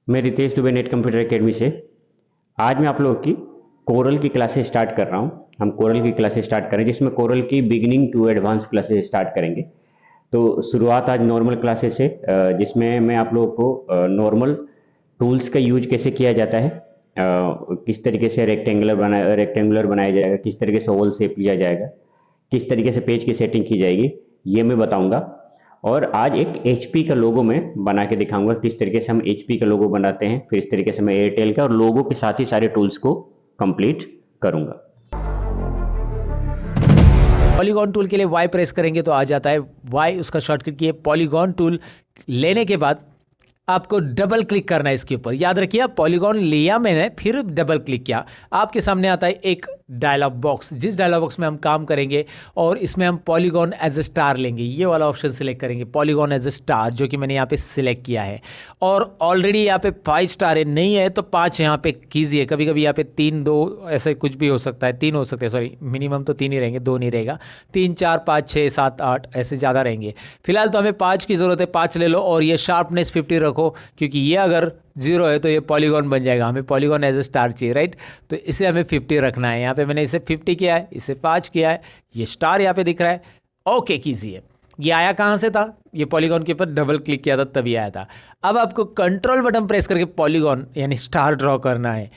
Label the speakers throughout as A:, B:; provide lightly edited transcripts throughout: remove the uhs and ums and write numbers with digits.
A: मैं Ritesh Dubey Net Computer Academy से आज मैं आप लोगों की कोरल की क्लासेस स्टार्ट कर रहा हूँ। हम कोरल की क्लासेस स्टार्ट करें जिसमें कोरल की beginning to advance classes start करेंगे। तो शुरुआत आज नॉर्मल क्लासेस से जिसमें मैं आप लोगों को नॉर्मल टूल्स का यूज कैसे किया जाता है, किस तरीके से रेक्टेंगुलर बनाया जाएगा, किस तरीके से ओवल शेप लिया जाएगा, किस तरीके से पेज की सेटिंग की जाएगी, ये मैं बताऊंगा। और आज एक एचपी का लोगो मैं बना के दिखाऊंगा, किस तरीके से हम एचपी का लोगो बनाते हैं। फिर इस तरीके से मैं एयरटेल का और लोगो के साथ ही सारे टूल्स को कंप्लीट करूंगा।
B: पॉलीगॉन टूल के लिए वाई प्रेस करेंगे तो आ जाता है वाई, उसका शॉर्टकट की है। पॉलीगॉन टूल लेने के बाद आपको डबल क्लिक करना है इसके ऊपर। याद रखिए, पॉलीगॉन लिया मैंने, फिर डबल क्लिक किया, आपके सामने आता है एक डायलॉग बॉक्स, जिस डायलॉग बॉक्स में हम काम करेंगे और इसमें हम पॉलीगॉन एज ए स्टार लेंगे। ये वाला ऑप्शन सिलेक्ट करेंगे, पॉलीगॉन एज ए स्टार, जो कि मैंने यहाँ पे सिलेक्ट किया है। और ऑलरेडी यहाँ पे 5 स्टार है, नहीं है तो 5 यहाँ पे कीजिए। कभी कभी यहाँ पे 3 2 ऐसे कुछ भी हो सकता है, 3 हो सकते हैं, सॉरी मिनिमम तो 3 ही रहेंगे, 2 नहीं रहेगा। 3 4 5 6 7 8 ऐसे ज़्यादा रहेंगे। फिलहाल तो हमें 5 की ज़रूरत है, 5 ले लो। और ये शार्पनेस 50 रखो, क्योंकि ये अगर 0 है तो ये पॉलीगॉन बन जाएगा। हमें पॉलीगॉन एज ए स्टार चाहिए, राइट। तो इसे हमें 50 रखना है। यहाँ पे मैंने इसे 50 किया है, इसे 5 किया है, ये स्टार यहाँ पे दिख रहा है। ओके कीजिए। ये आया कहाँ से था? ये पॉलीगॉन के ऊपर डबल क्लिक किया था तभी आया था। अब आपको कंट्रोल बटन प्रेस करके पॉलीगॉन यानी स्टार ड्रॉ करना है।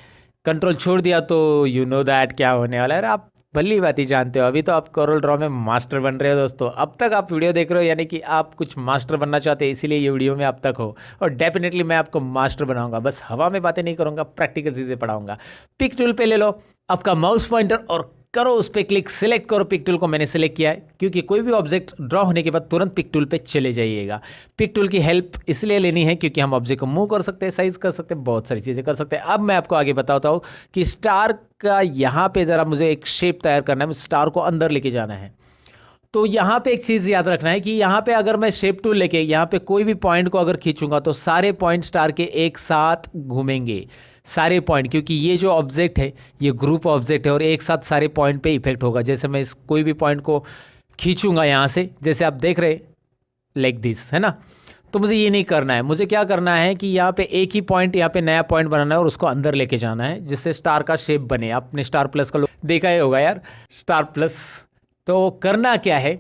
B: कंट्रोल छोड़ दिया तो यू नो दैट क्या होने वाला है। आप भली बात ही जानते हो, अभी तो आप कोरल ड्रॉ में मास्टर बन रहे हो दोस्तों। अब तक आप वीडियो देख रहे हो, यानी कि आप कुछ मास्टर बनना चाहते हैं, इसीलिए ये वीडियो में अब तक हो। और डेफिनेटली मैं आपको मास्टर बनाऊंगा, बस हवा में बातें नहीं करूंगा, प्रैक्टिकल चीज़ें पढ़ाऊंगा। पिक टूल पे ले लो आपका माउस पॉइंटर और करो उस पर क्लिक, सिलेक्ट करो पिक टूल को। मैंने सिलेक्ट किया है, क्योंकि कोई भी ऑब्जेक्ट ड्रॉ होने के बाद तुरंत पिक टूल पे चले जाइएगा। पिक टूल की हेल्प इसलिए लेनी है क्योंकि हम ऑब्जेक्ट को मूव कर सकते हैं, साइज कर सकते हैं, बहुत सारी चीज़ें कर सकते हैं। अब मैं आपको आगे बताता हूँ कि स्टार का यहाँ पे ज़रा मुझे एक शेप तैयार करना है, मुझे स्टार को अंदर लेके जाना है। तो यहाँ पे एक चीज़ याद रखना है कि यहाँ पे अगर मैं शेप टूल लेके यहाँ पे कोई भी पॉइंट को अगर खींचूंगा तो सारे पॉइंट स्टार के एक साथ घूमेंगे, सारे पॉइंट, क्योंकि ये जो ऑब्जेक्ट है ये ग्रुप ऑब्जेक्ट है और एक साथ सारे पॉइंट पे इफेक्ट होगा। जैसे मैं इस कोई भी पॉइंट को खींचूंगा यहाँ से, जैसे आप देख रहे लाइक दिस, है ना। तो मुझे ये नहीं करना है, मुझे क्या करना है कि यहाँ पे एक ही पॉइंट, यहाँ पे नया पॉइंट बनाना है और उसको अंदर लेके जाना है, जिससे स्टार का शेप बने। आपने स्टार प्लस का देखा ही होगा यार, स्टार प्लस। तो करना क्या है,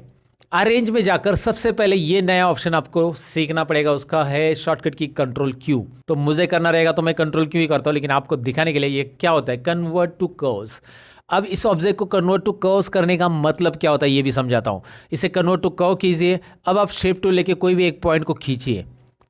B: अरेंज में जाकर सबसे पहले ये नया ऑप्शन आपको सीखना पड़ेगा, उसका है शॉर्टकट की कंट्रोल क्यू। तो मुझे करना रहेगा तो मैं कंट्रोल क्यू ही करता हूँ, लेकिन आपको दिखाने के लिए ये क्या होता है, कन्वर्ट टू कर्व्स। अब इस ऑब्जेक्ट को कन्वर्ट टू कर्व्स करने का मतलब क्या होता है ये भी समझाता हूँ। इसे कन्वर्ट टू कर्व कीजिए। अब आप शेप टूल लेके कोई भी एक पॉइंट को खींचिए,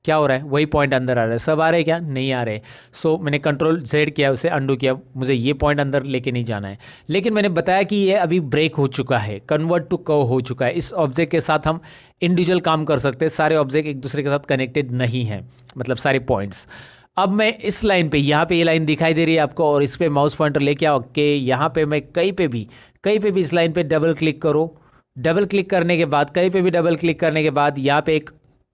B: क्या हो रहा है, वही पॉइंट अंदर आ रहा है। सब आ रहे हैं क्या? नहीं आ रहे। सो मैंने कंट्रोल जेड किया, उसे अंडू किया, मुझे ये पॉइंट अंदर लेके नहीं जाना है। लेकिन मैंने बताया कि ये अभी ब्रेक हो चुका है, कन्वर्ट टू कर्व हो चुका है। इस ऑब्जेक्ट के साथ हम इंडिविजुअल काम कर सकते हैं, सारे ऑब्जेक्ट एक दूसरे के साथ कनेक्टेड नहीं है, मतलब सारे पॉइंट्स। अब मैं इस लाइन पे, यहाँ पे ये लाइन दिखाई दे रही है आपको, और इस पे माउस पॉइंटर लेके आओ के यहाँ पे मैं कहीं पे भी इस लाइन पे डबल क्लिक करो। डबल क्लिक करने के बाद, कहीं पे भी डबल क्लिक करने के बाद यहाँ पे एक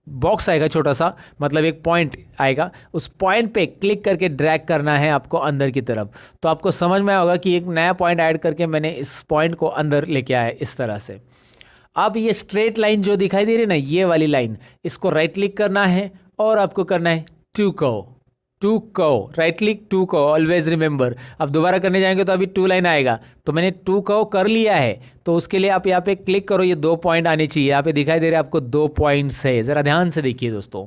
B: बॉक्स आएगा छोटा सा, मतलब एक पॉइंट आएगा, उस पॉइंट पे क्लिक करके ड्रैग करना है आपको अंदर की तरफ। तो आपको समझ में आएगा कि एक नया पॉइंट ऐड करके मैंने इस पॉइंट को अंदर लेके आया इस तरह से। अब ये स्ट्रेट लाइन जो दिखाई दे रही है ना, ये वाली लाइन, इसको राइट क्लिक करना है और आपको करना है to curve, right click to curve, always remember. अब दोबारा करने जाएंगे तो अभी 2 लाइन आएगा, तो मैंने टू कर्व कर लिया है। तो उसके लिए आप यहाँ पे क्लिक करो, ये 2 पॉइंट आने चाहिए। यहाँ पे दिखाई दे रहे हैं आपको 2 पॉइंट्स है, जरा ध्यान से देखिए दोस्तों,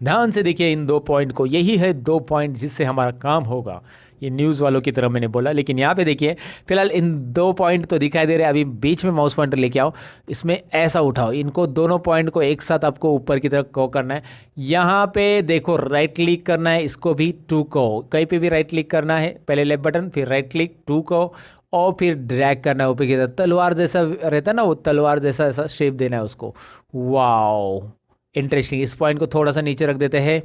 B: ध्यान से देखिए इन 2 पॉइंट को। यही है 2 पॉइंट जिससे हमारा काम होगा। ये न्यूज़ वालों की तरह मैंने बोला, लेकिन यहाँ पे देखिए फिलहाल इन 2 पॉइंट तो दिखाई दे रहे हैं। अभी बीच में माउस पॉइंटर लेके आओ, इसमें ऐसा उठाओ, इनको दोनों पॉइंट को एक साथ आपको ऊपर की तरफ को करना है। यहाँ पे देखो राइट क्लिक करना है, इसको भी टू को, कहीं पे भी राइट क्लिक करना है, पहले लेफ्ट बटन फिर राइट क्लिक टू को, और फिर ड्रैग करना है ऊपर की तरफ। तलवार जैसा रहता है ना, वो तलवार जैसा ऐसा शेप देना है उसको। Wow interesting. इस पॉइंट को थोड़ा सा नीचे रख देते हैं,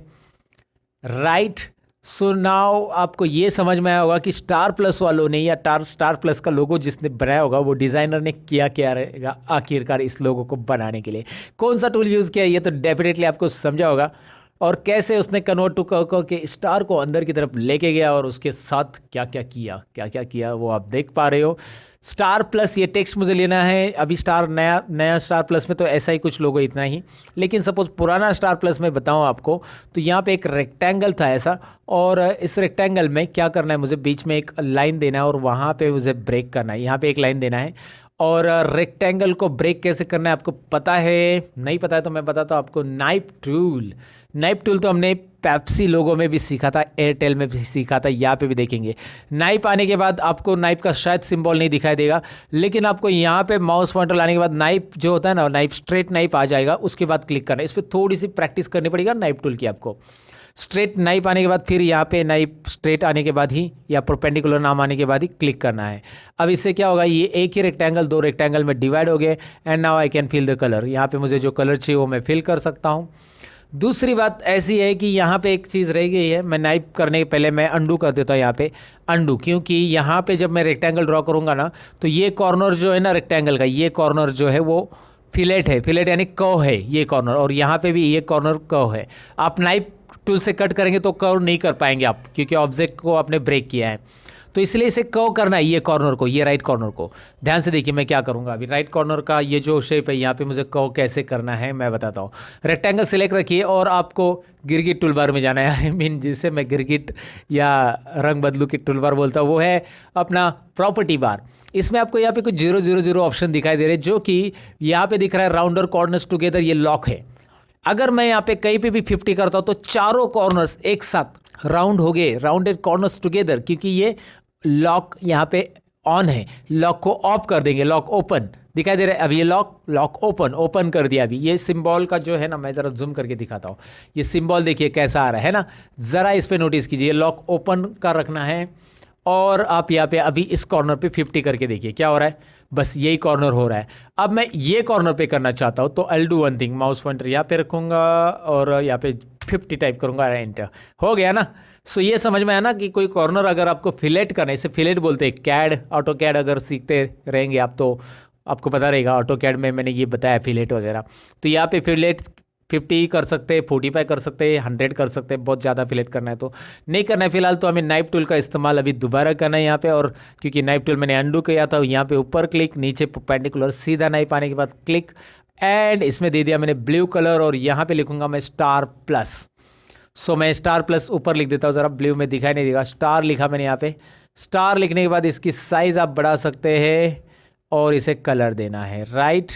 B: राइट। सो नाउ आपको ये समझ में आया होगा कि स्टार प्लस वालों ने, या स्टार प्लस का लोगो जिसने बनाया होगा, वो डिज़ाइनर ने किया क्या रहेगा आखिरकार इस लोगो को बनाने के लिए, कौन सा टूल यूज़ किया, ये तो डेफिनेटली आपको समझा होगा। और कैसे उसने कन्वर्ट टू कर्व के स्टार को अंदर की तरफ लेके गया और उसके साथ क्या क्या किया वो आप देख पा रहे हो। स्टार प्लस ये टेक्स्ट मुझे लेना है अभी। स्टार नया स्टार प्लस में तो ऐसा ही कुछ लोगो इतना ही, लेकिन सपोज पुराना स्टार प्लस में बताऊं आपको तो यहाँ पे एक रेक्टेंगल था ऐसा, और इस रेक्टेंगल में क्या करना है, मुझे बीच में एक लाइन देना है और वहाँ पे मुझे ब्रेक करना है, यहाँ पे एक लाइन देना है। और रेक्टेंगल को ब्रेक कैसे करना है आपको पता है? नहीं पता है तो मैं बताता हूँ आपको। नाइफ टूल, नाइफ टूल तो हमने पेप्सी लोगो में भी सीखा था, एयरटेल में भी सीखा था, यहाँ पे भी देखेंगे। नाइफ आने के बाद आपको नाइफ का शायद सिंबल नहीं दिखाई देगा, लेकिन आपको यहाँ पे माउस पॉइंटर लाने के बाद नाइफ जो होता है ना, नाइफ स्ट्रेट नाइफ आ जाएगा, उसके बाद क्लिक करना है। इस पर थोड़ी सी प्रैक्टिस करनी पड़ेगा नाइफ टूल की आपको। स्ट्रेट नाइफ आने के बाद फिर यहाँ पे नाइफ स्ट्रेट आने के बाद ही या परपेंडिकुलर नाम आने के बाद ही क्लिक करना है। अब इससे क्या होगा, ये एक ही रेक्टेंगल दो रेक्टेंगल में डिवाइड हो गए। And now I can fill the colour. यहाँ पे मुझे जो कलर चाहिए वो मैं फिल कर सकता हूँ। दूसरी बात ऐसी है कि यहाँ पे एक चीज़ रह गई है, मैं नाइप करने के पहले मैं अंडू कर देता हूँ यहाँ पे अंडू, क्योंकि यहाँ पे जब मैं रेक्टेंगल ड्रॉ करूँगा ना तो ये कॉर्नर जो है ना रेक्टेंगल का, ये कॉर्नर जो है वो फिलेट है, फिलेट यानी कर्व है ये कॉर्नर, और यहाँ पे भी ये कॉर्नर कर्व है। आप नाइफ टूल से कट करेंगे तो कर्व नहीं कर पाएंगे आप, क्योंकि ऑब्जेक्ट को आपने ब्रेक किया है। तो इसलिए इसे कर्व करना है, ये कॉर्नर को, ये राइट कॉर्नर को। ध्यान से देखिए मैं क्या करूँगा अभी। राइट कॉर्नर का ये जो शेप है यहाँ पे मुझे कर्व कैसे करना है मैं बताता हूँ। रेक्टेंगल सिलेक्ट रखिए और आपको गिरगिट टूल बार में जाना है। आई मीन जिसे मैं गिरगिट या रंग बदलू की टूल बार बोलता हूँ, वो है अपना प्रॉपर्टी बार। इसमें आपको यहाँ पे कुछ 000 ऑप्शन दिखाई दे रहे हैं, जो कि यहाँ पे दिख रहा है राउंडर कॉर्नर्स टुगेदर, ये लॉक है। अगर मैं यहाँ पे कहीं पे भी 50 करता हूँ तो चारों कॉर्नर्स एक साथ राउंड हो गए, राउंडेड कॉर्नर्स टुगेदर, क्योंकि ये लॉक यहाँ पे ऑन है। लॉक को ऑफ कर देंगे, लॉक ओपन दिखाई दे रहा है। अब ये लॉक ओपन कर दिया। अभी ये सिंबल का जो है ना, मैं ज़रा जूम करके दिखाता हूँ। ये सिंबल देखिए कैसा आ रहा है ना, ज़रा इस पर नोटिस कीजिए। लॉक ओपन का रखना है और आप यहाँ पे अभी इस कॉर्नर पे 50 करके देखिए क्या हो रहा है, बस यही कॉर्नर हो रहा है। अब मैं ये कॉर्नर पे करना चाहता हूँ तो I do one thing, mouse pointer यहाँ पे रखूँगा और यहाँ पे 50 टाइप करूँगा, एंटर हो गया ना। सो ये समझ में आया ना कि कोई कॉर्नर अगर आपको फिलेट करना है, इसे फिलेट बोलते हैं। कैड, ऑटो कैड अगर सीखते रहेंगे आप तो आपको पता रहेगा, ऑटो कैड में मैंने ये बताया फिलेट वगैरह। तो यहाँ पे फिलेट 50 कर सकते हैं, 45 कर सकते हैं, 100 कर सकते हैं। बहुत ज़्यादा फिलेट करना है तो नहीं करना है फिलहाल, तो हमें नाइफ टूल का इस्तेमाल अभी दोबारा करना है यहाँ पे। और क्योंकि नाइफ टूल मैंने अंडू किया था, यहाँ पे ऊपर क्लिक, नीचे परपेंडिकुलर सीधा नाइफ आने के बाद क्लिक, एंड इसमें दे दिया मैंने ब्लू कलर और यहाँ पे लिखूंगा मैं स्टार प्लस। सो मैं स्टार प्लस ऊपर लिख देता हूँ, ज़रा ब्लू में दिखाई नहीं देगा, स्टार लिखा मैंने यहाँ पे। स्टार लिखने के बाद इसकी साइज़ आप बढ़ा सकते हैं और इसे कलर देना है, राइट।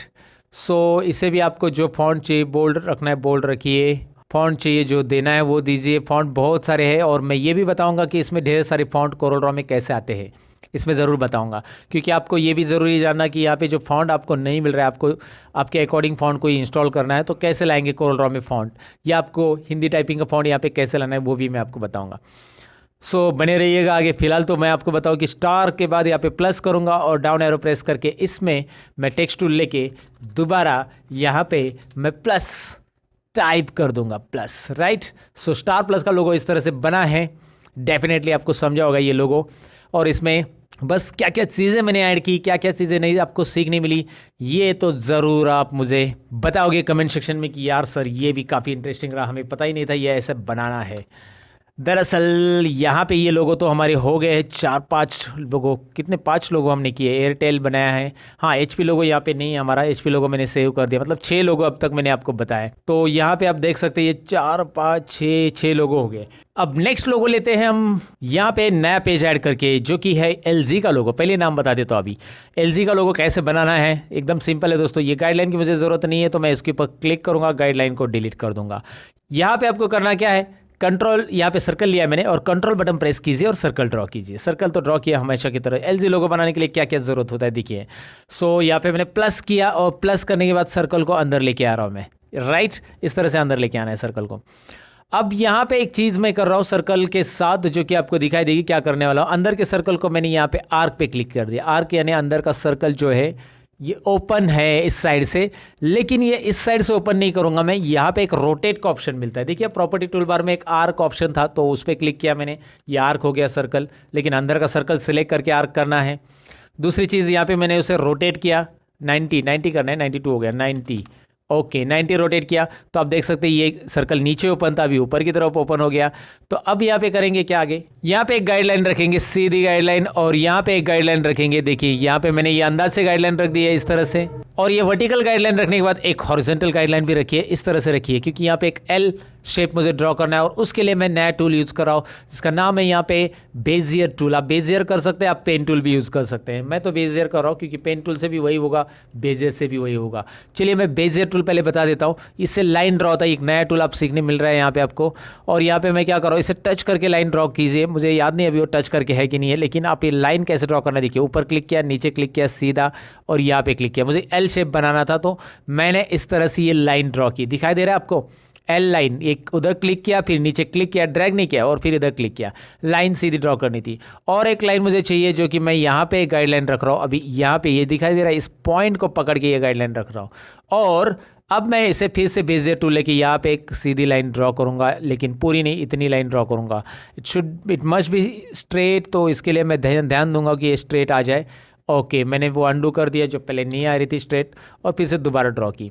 B: सो इसे भी आपको जो फॉन्ट चाहिए बोल्ड रखना है बोल्ड रखिए, फॉन्ट चाहिए जो देना है वो दीजिए। फॉन्ट बहुत सारे हैं और मैं ये भी बताऊंगा कि इसमें ढेर सारे फॉन्ट कोरल ड्रॉ में कैसे आते हैं, इसमें ज़रूर बताऊंगा। क्योंकि आपको ये भी ज़रूरी जानना कि यहाँ पे जो फॉन्ट आपको नहीं मिल रहा है, आपको आपके अकॉर्डिंग फॉन्ट को इंस्टॉल करना है तो कैसे लाएंगे कोरल ड्रॉ में फॉन्ट, या आपको हिंदी टाइपिंग का फॉन्ट यहाँ पे कैसे लाना है वो भी मैं आपको बताऊँगा। सो बने रहिएगा आगे। फिलहाल तो मैं आपको बताऊं कि स्टार के बाद यहाँ पे प्लस करूँगा और डाउन एरो प्रेस करके इसमें मैं टेक्स्ट टूल लेके दोबारा यहाँ पे मैं प्लस टाइप कर दूंगा, plus, right. So star plus का लोगो इस तरह से बना है, डेफिनेटली आपको समझा होगा ये लोगो। और इसमें बस क्या क्या चीज़ें मैंने ऐड की, क्या क्या चीज़ें नहीं आपको सीखने मिली, ये तो ज़रूर आप मुझे बताओगे कमेंट सेक्शन में कि यार सर ये भी काफ़ी इंटरेस्टिंग रहा, हमें पता ही नहीं था ये ऐसे बनाना है। दरअसल यहाँ पे ये लोगो तो हमारे हो गए हैं 4-5 लोगो, कितने 5 लोगो हमने किए। एयरटेल बनाया है, हाँ HP लोगो यहाँ पे नहीं है हमारा, HP लोगो मैंने सेव कर दिया, मतलब 6 लोगो अब तक मैंने आपको बताया। तो यहाँ पे आप देख सकते हैं ये 4-5-6 लोगो हो गए। अब नेक्स्ट लोगो लेते हैं हम यहाँ पे नया पेज ऐड करके, जो कि है LG का लोगो। पहले नाम बता देता हूँ अभी LG का लोगो कैसे बनाना है, एकदम सिंपल है दोस्तों। ये गाइडलाइन की मुझे ज़रूरत नहीं है तो मैं इसके ऊपर क्लिक करूँगा, गाइडलाइन को डिलीट कर दूंगा। यहाँ पे आपको करना क्या है, कंट्रोल, यहाँ पे सर्कल लिया है मैंने और कंट्रोल बटन प्रेस कीजिए और सर्कल ड्रॉ कीजिए। सर्कल तो ड्रॉ किया हमेशा की तरह। LG लोगो बनाने के लिए क्या क्या ज़रूरत होता है देखिए। सो यहाँ पे मैंने प्लस किया और प्लस करने के बाद सर्कल को अंदर लेके आ रहा हूँ मैं, राइट। इस तरह से अंदर लेके आना है सर्कल को। अब यहाँ पे एक चीज़ मैं कर रहा हूँ सर्कल के साथ, जो कि आपको दिखाई देगी क्या करने वाला हूँ। अंदर के सर्कल को मैंने यहाँ पे आर्क पे क्लिक कर दिया। आर्क यानी अंदर का सर्कल जो है ये ओपन है इस साइड से, लेकिन ये इस साइड से ओपन नहीं करूंगा मैं। यहाँ पे एक रोटेट का ऑप्शन मिलता है, देखिए प्रॉपर्टी टूल बार में एक आर्क ऑप्शन था तो उस पर क्लिक किया मैंने, ये आर्क हो गया सर्कल, लेकिन अंदर का सर्कल सिलेक्ट करके आर्क करना है। दूसरी चीज़ यहाँ पे मैंने उसे रोटेट किया, 90 करना है, 92 हो गया, 90 ओके 90 रोटेट किया तो आप देख सकते हैं ये सर्कल नीचे ओपन था, अभी ऊपर की तरफ ओपन हो गया। तो अब यहाँ पे करेंगे क्या आगे, यहाँ पे एक गाइडलाइन रखेंगे, सीधी गाइडलाइन, और यहाँ पे एक गाइडलाइन रखेंगे। देखिए यहाँ पे मैंने ये अंदाज से गाइडलाइन रख दी है इस तरह से, और ये वर्टिकल गाइडलाइन रखने के बाद एक हॉरिजॉन्टल गाइडलाइन भी रखिए, इस तरह से रखिए, क्योंकि यहाँ पे एक एल शेप मुझे ड्रॉ करना है और उसके लिए मैं नया टूल यूज़ कर रहा हूँ जिसका नाम है यहाँ पे बेजियर टूल। आप बेजियर कर सकते हैं, आप पेन टूल भी यूज़ कर सकते हैं। मैं तो बेजियर कर रहा हूँ क्योंकि पेन टूल से भी वही होगा, बेजियर से भी वही होगा। चलिए मैं बेजियर टूल पहले बता देता हूँ। इससे लाइन ड्रॉ होता है, एक नया टूल आप सीखने मिल रहा है यहाँ पे आपको। और यहाँ पे मैं क्या कर रहा हूँ, इसे टच करके लाइन ड्रॉ कीजिए। मुझे याद नहीं अभी वो टच करके है कि नहीं है, लेकिन आप ये लाइन कैसे ड्रॉ करना देखिए। ऊपर क्लिक किया, नीचे क्लिक किया, सीधा, और यहाँ पे क्लिक किया। मुझे एल शेप बनाना था तो मैंने इस तरह से ये लाइन ड्रॉ की, दिखाई दे रहा है आपको, एल लाइन। एक उधर क्लिक किया, फिर नीचे क्लिक किया, ड्रैग नहीं किया, और फिर इधर क्लिक किया, लाइन सीधी ड्रॉ करनी थी। और एक लाइन मुझे चाहिए जो कि मैं यहाँ पे एक गाइडलाइन रख रहा हूँ। अभी यहाँ पे ये दिखाई दे रहा है, इस पॉइंट को पकड़ के ये गाइडलाइन रख रहा हूँ। और अब मैं इसे फिर से बेजियर टूल लेके यहाँ पे एक सीधी लाइन ड्रॉ करूँगा, लेकिन पूरी नहीं, इतनी लाइन ड्रॉ करूँगा। इट मस्ट बी स्ट्रेट, तो इसके लिए मैं ध्यान दूंगा कि ये स्ट्रेट आ जाए। ओके मैंने वो अंडू कर दिया जो पहले नहीं आ रही थी स्ट्रेट, और फिर से दोबारा ड्रॉ की।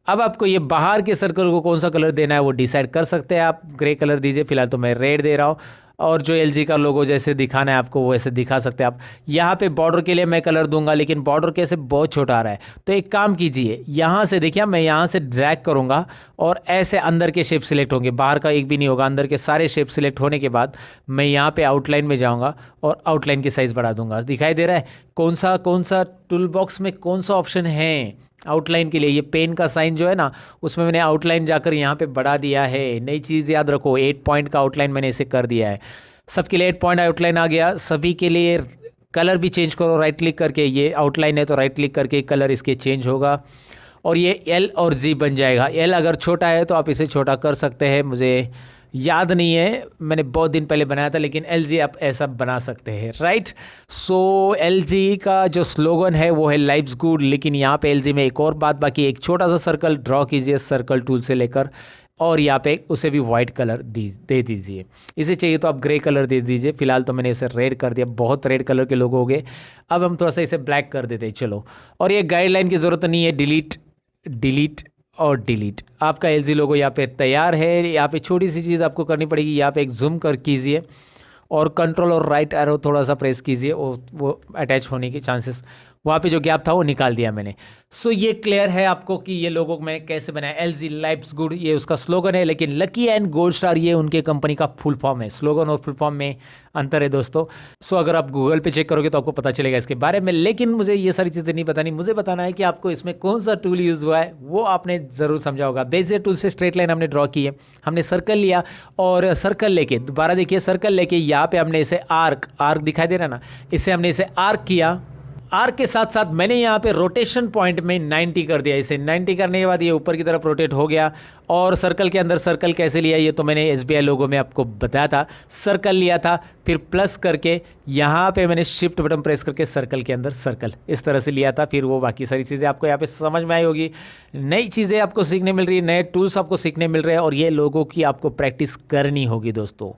B: अब आपको ये बाहर के सर्कल को कौन सा कलर देना है वो डिसाइड कर सकते हैं आप। ग्रे कलर दीजिए, फिलहाल तो मैं रेड दे रहा हूँ। और जो एलजी का लोगो जैसे दिखाना है आपको वैसे दिखा सकते हैं आप। यहाँ पे बॉर्डर के लिए मैं कलर दूंगा, लेकिन बॉर्डर कैसे बहुत छोटा आ रहा है, तो एक काम कीजिए, यहाँ से देखिए मैं यहाँ से ड्रैग करूँगा और ऐसे अंदर के शेप सिलेक्ट होंगे, बाहर का एक भी नहीं होगा। अंदर के सारे शेप सिलेक्ट होने के बाद मैं यहाँ पे आउटलाइन में जाऊँगा और आउटलाइन की साइज़ बढ़ा दूंगा। दिखाई दे रहा है कौन सा टूल बॉक्स में कौन सा ऑप्शन है आउटलाइन के लिए। ये पेन का साइन जो है ना, उसमें मैंने आउटलाइन जाकर यहाँ पे बढ़ा दिया है। नई चीज़ याद रखो, 8 पॉइंट का आउटलाइन मैंने इसे कर दिया है। सबके लिए 8 पॉइंट आउटलाइन आ गया। सभी के लिए कलर भी चेंज करो राइट क्लिक करके, ये आउटलाइन है तो राइट क्लिक करके कलर इसके चेंज होगा और ये एल और जी बन जाएगा। एल अगर छोटा है तो आप इसे छोटा कर सकते हैं, मुझे याद नहीं है, मैंने बहुत दिन पहले बनाया था, लेकिन एल आप ऐसा बना सकते हैं, राइट। सो एल का जो स्लोगन है वो है लाइफ्स गुड। लेकिन यहाँ पे एल में एक और बात बाकी, एक छोटा सा सर्कल ड्रॉ कीजिए सर्कल टूल से लेकर, और यहाँ पे उसे भी वाइट कलर दे दीजिए। इसे चाहिए तो आप ग्रे कलर दे दीजिए। फिलहाल तो मैंने इसे रेड कर दिया, बहुत रेड कलर के लोग हो गए। अब हम थोड़ा सा इसे ब्लैक कर देते हैं, चलो। और ये गाइडलाइन की ज़रूरत नहीं है, डिलीट और डिलीट। आपका एलजी लोगो यहाँ पे तैयार है। यहाँ पे छोटी सी चीज़ आपको करनी पड़ेगी, यहाँ पे एक जूम कर कीजिए और कंट्रोल और राइट एरो थोड़ा सा प्रेस कीजिए, वो अटैच होने के चांसेस, वहाँ पे जो गैप था वो निकाल दिया मैंने। सो ये क्लियर है आपको कि ये लोगो मैंने कैसे बनाया। एलजी लाइफ्स गुड ये उसका स्लोगन है, लेकिन लकी एंड गोल्ड स्टार ये उनके कंपनी का फुल फॉर्म है। स्लोगन और फुल फॉर्म में अंतर है दोस्तों। सो अगर आप गूगल पे चेक करोगे तो आपको पता चलेगा इसके बारे में, लेकिन मुझे ये सारी चीज़ें नहीं बतानी। मुझे बताना है कि आपको इसमें कौन सा टूल यूज़ हुआ है, वो आपने ज़रूर समझा होगा। बेजियर टूल से स्ट्रेट लाइन हमने ड्रॉ की है, हमने सर्कल लिया और सर्कल लेके दोबारा देखिए, सर्कल लेके यहाँ पे हमने इसे आर्क दिखाई दे रहा है ना, इसे हमने इसे आर्क किया। आर्क के साथ साथ मैंने यहाँ पे रोटेशन पॉइंट में 90 कर दिया। इसे 90 करने के बाद ये ऊपर की तरफ रोटेट हो गया। और सर्कल के अंदर सर्कल कैसे लिया ये तो मैंने एसबीआई लोगो में आपको बताया था। सर्कल लिया था, फिर प्लस करके यहाँ पे मैंने शिफ्ट बटन प्रेस करके सर्कल के अंदर सर्कल इस तरह से लिया था। फिर वो बाकी सारी चीज़ें आपको यहाँ पे समझ में आई होगी। नई चीज़ें आपको सीखने मिल रही है, नए टूल्स आपको सीखने मिल रहे हैं, और ये लोगों की आपको प्रैक्टिस करनी होगी दोस्तों।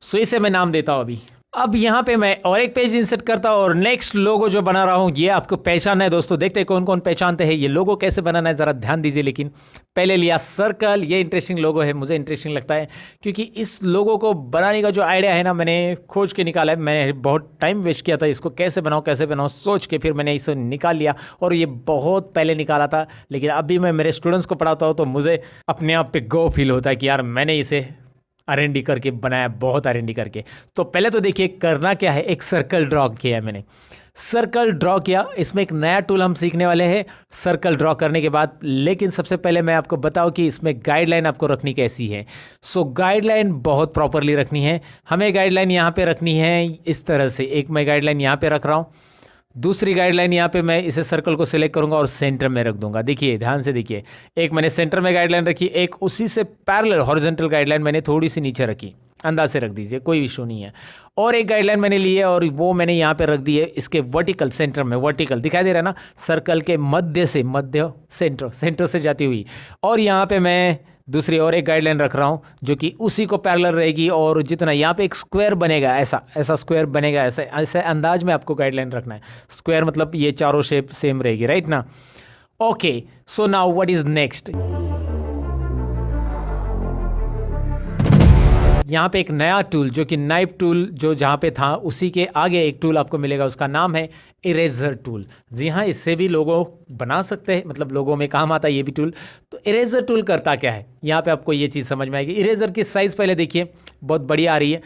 B: सो इसे मैं नाम देता हूँ अभी। अब यहाँ पे मैं और एक पेज इंसर्ट करता हूँ और नेक्स्ट लोगो जो बना रहा हूँ ये आपको पहचानना है दोस्तों। देखते हैं कौन कौन पहचानते हैं ये लोगो कैसे बनाना है, ज़रा ध्यान दीजिए। लेकिन पहले लिया सर्कल, ये इंटरेस्टिंग लोगो है, मुझे इंटरेस्टिंग लगता है क्योंकि इस लोगो को बनाने का जो आइडिया है ना, मैंने खोज के निकाला है। मैंने बहुत टाइम वेस्ट किया था इसको, कैसे बनाऊँ सोच के फिर मैंने इसे निकाल लिया। और ये बहुत पहले निकाला था, लेकिन अभी मैं मेरे स्टूडेंट्स को पढ़ाता हूँ तो मुझे अपने आप पे गो फील होता है कि यार मैंने इसे R&D करके बनाया, बहुत R&D करके। तो पहले तो देखिए करना क्या है, एक सर्कल ड्रॉ किया है मैंने, सर्कल ड्रॉ किया। इसमें एक नया टूल हम सीखने वाले हैं सर्कल ड्रॉ करने के बाद। लेकिन सबसे पहले मैं आपको बताऊं कि इसमें गाइडलाइन आपको रखनी कैसी है। सो गाइडलाइन बहुत प्रॉपरली रखनी है। हमें गाइडलाइन यहाँ पे रखनी है इस तरह से। एक मैं गाइडलाइन यहाँ पे रख रहा हूँ, दूसरी गाइडलाइन यहाँ पे मैं इसे सर्कल को सिलेक्ट करूंगा और सेंटर में रख दूंगा। देखिए ध्यान से देखिए, एक मैंने सेंटर में गाइडलाइन रखी, एक उसी से पैरेलल हॉरिजॉन्टल गाइडलाइन मैंने थोड़ी सी नीचे रखी, अंदाज से रख दीजिए, कोई इशू नहीं है। और एक गाइडलाइन मैंने ली है और वो मैंने यहाँ पे रख दी है इसके वर्टिकल सेंटर में। वर्टिकल दिखाई दे रहा है ना, सर्कल के मध्य सेंटर से जाती हुई। और यहाँ पे मैं दूसरी और एक गाइडलाइन रख रहा हूँ जो कि उसी को पैरेलल रहेगी। और जितना यहाँ पे एक स्क्वायर बनेगा, ऐसा स्क्वायर बनेगा, ऐसे अंदाज में आपको गाइडलाइन रखना है। स्क्वायर मतलब ये चारों शेप सेम रहेगी, राइट ना। Okay, so now what is next. यहाँ पे एक नया टूल जो कि नाइफ टूल जो जहाँ पे था उसी के आगे एक टूल आपको मिलेगा, उसका नाम है इरेजर टूल। जी हाँ, इससे भी लोगो बना सकते हैं, मतलब लोगों में काम आता है ये भी टूल। तो इरेजर टूल करता क्या है, यहाँ पे आपको ये चीज़ समझ में आएगी। इरेजर की साइज़ पहले देखिए, बहुत बड़ी आ रही है।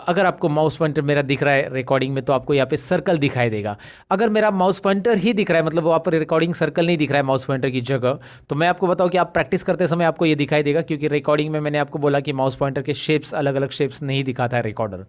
B: अगर आपको माउस पॉइंटर मेरा दिख रहा है रिकॉर्डिंग में तो आपको यहाँ पे सर्कल दिखाई देगा। अगर मेरा माउस पॉइंटर ही दिख रहा है, मतलब वहाँ पर रिकॉर्डिंग सर्कल नहीं दिख रहा है माउस पॉइंटर की जगह, तो मैं आपको बताऊँ कि आप प्रैक्टिस करते समय आपको ये दिखाई देगा, क्योंकि रिकॉर्डिंग में मैंने आपको बोला कि माउस पॉइंटर के शेप्स अलग अलग शेप्स नहीं दिखाता है रिकॉर्डर।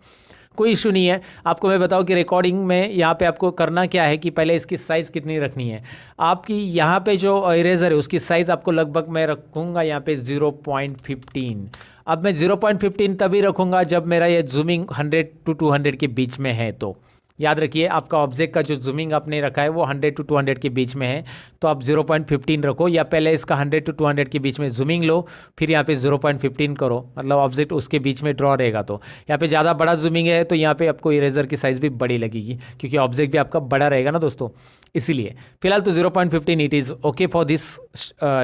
B: कोई इशू नहीं है। आपको मैं बताऊं कि रिकॉर्डिंग में यहाँ पे आपको करना क्या है कि पहले इसकी साइज़ कितनी रखनी है। आपकी यहाँ पे जो इरेजर है उसकी साइज़ आपको लगभग मैं रखूँगा यहाँ पे 0.15। अब मैं 0.15 तभी रखूँगा जब मेरा ये जूमिंग 100 to 200 के बीच में है। तो याद रखिए, आपका ऑब्जेक्ट का जो जूमिंग आपने रखा है वो 100 to 200 के बीच में है, तो आप 0.15 रखो, या पहले इसका 100 to 200 के बीच में जूमिंग लो, फिर यहाँ पे 0.15 करो, मतलब ऑब्जेक्ट उसके बीच में ड्रॉ रहेगा। तो यहाँ पे ज़्यादा बड़ा जूमिंग है तो यहाँ पे आपको इरेजर की साइज़ भी बड़ी लगेगी, क्योंकि ऑब्जेक्ट भी आपका बड़ा रहेगा ना दोस्तों, इसीलिए फिलहाल तो 0.15 it is okay for this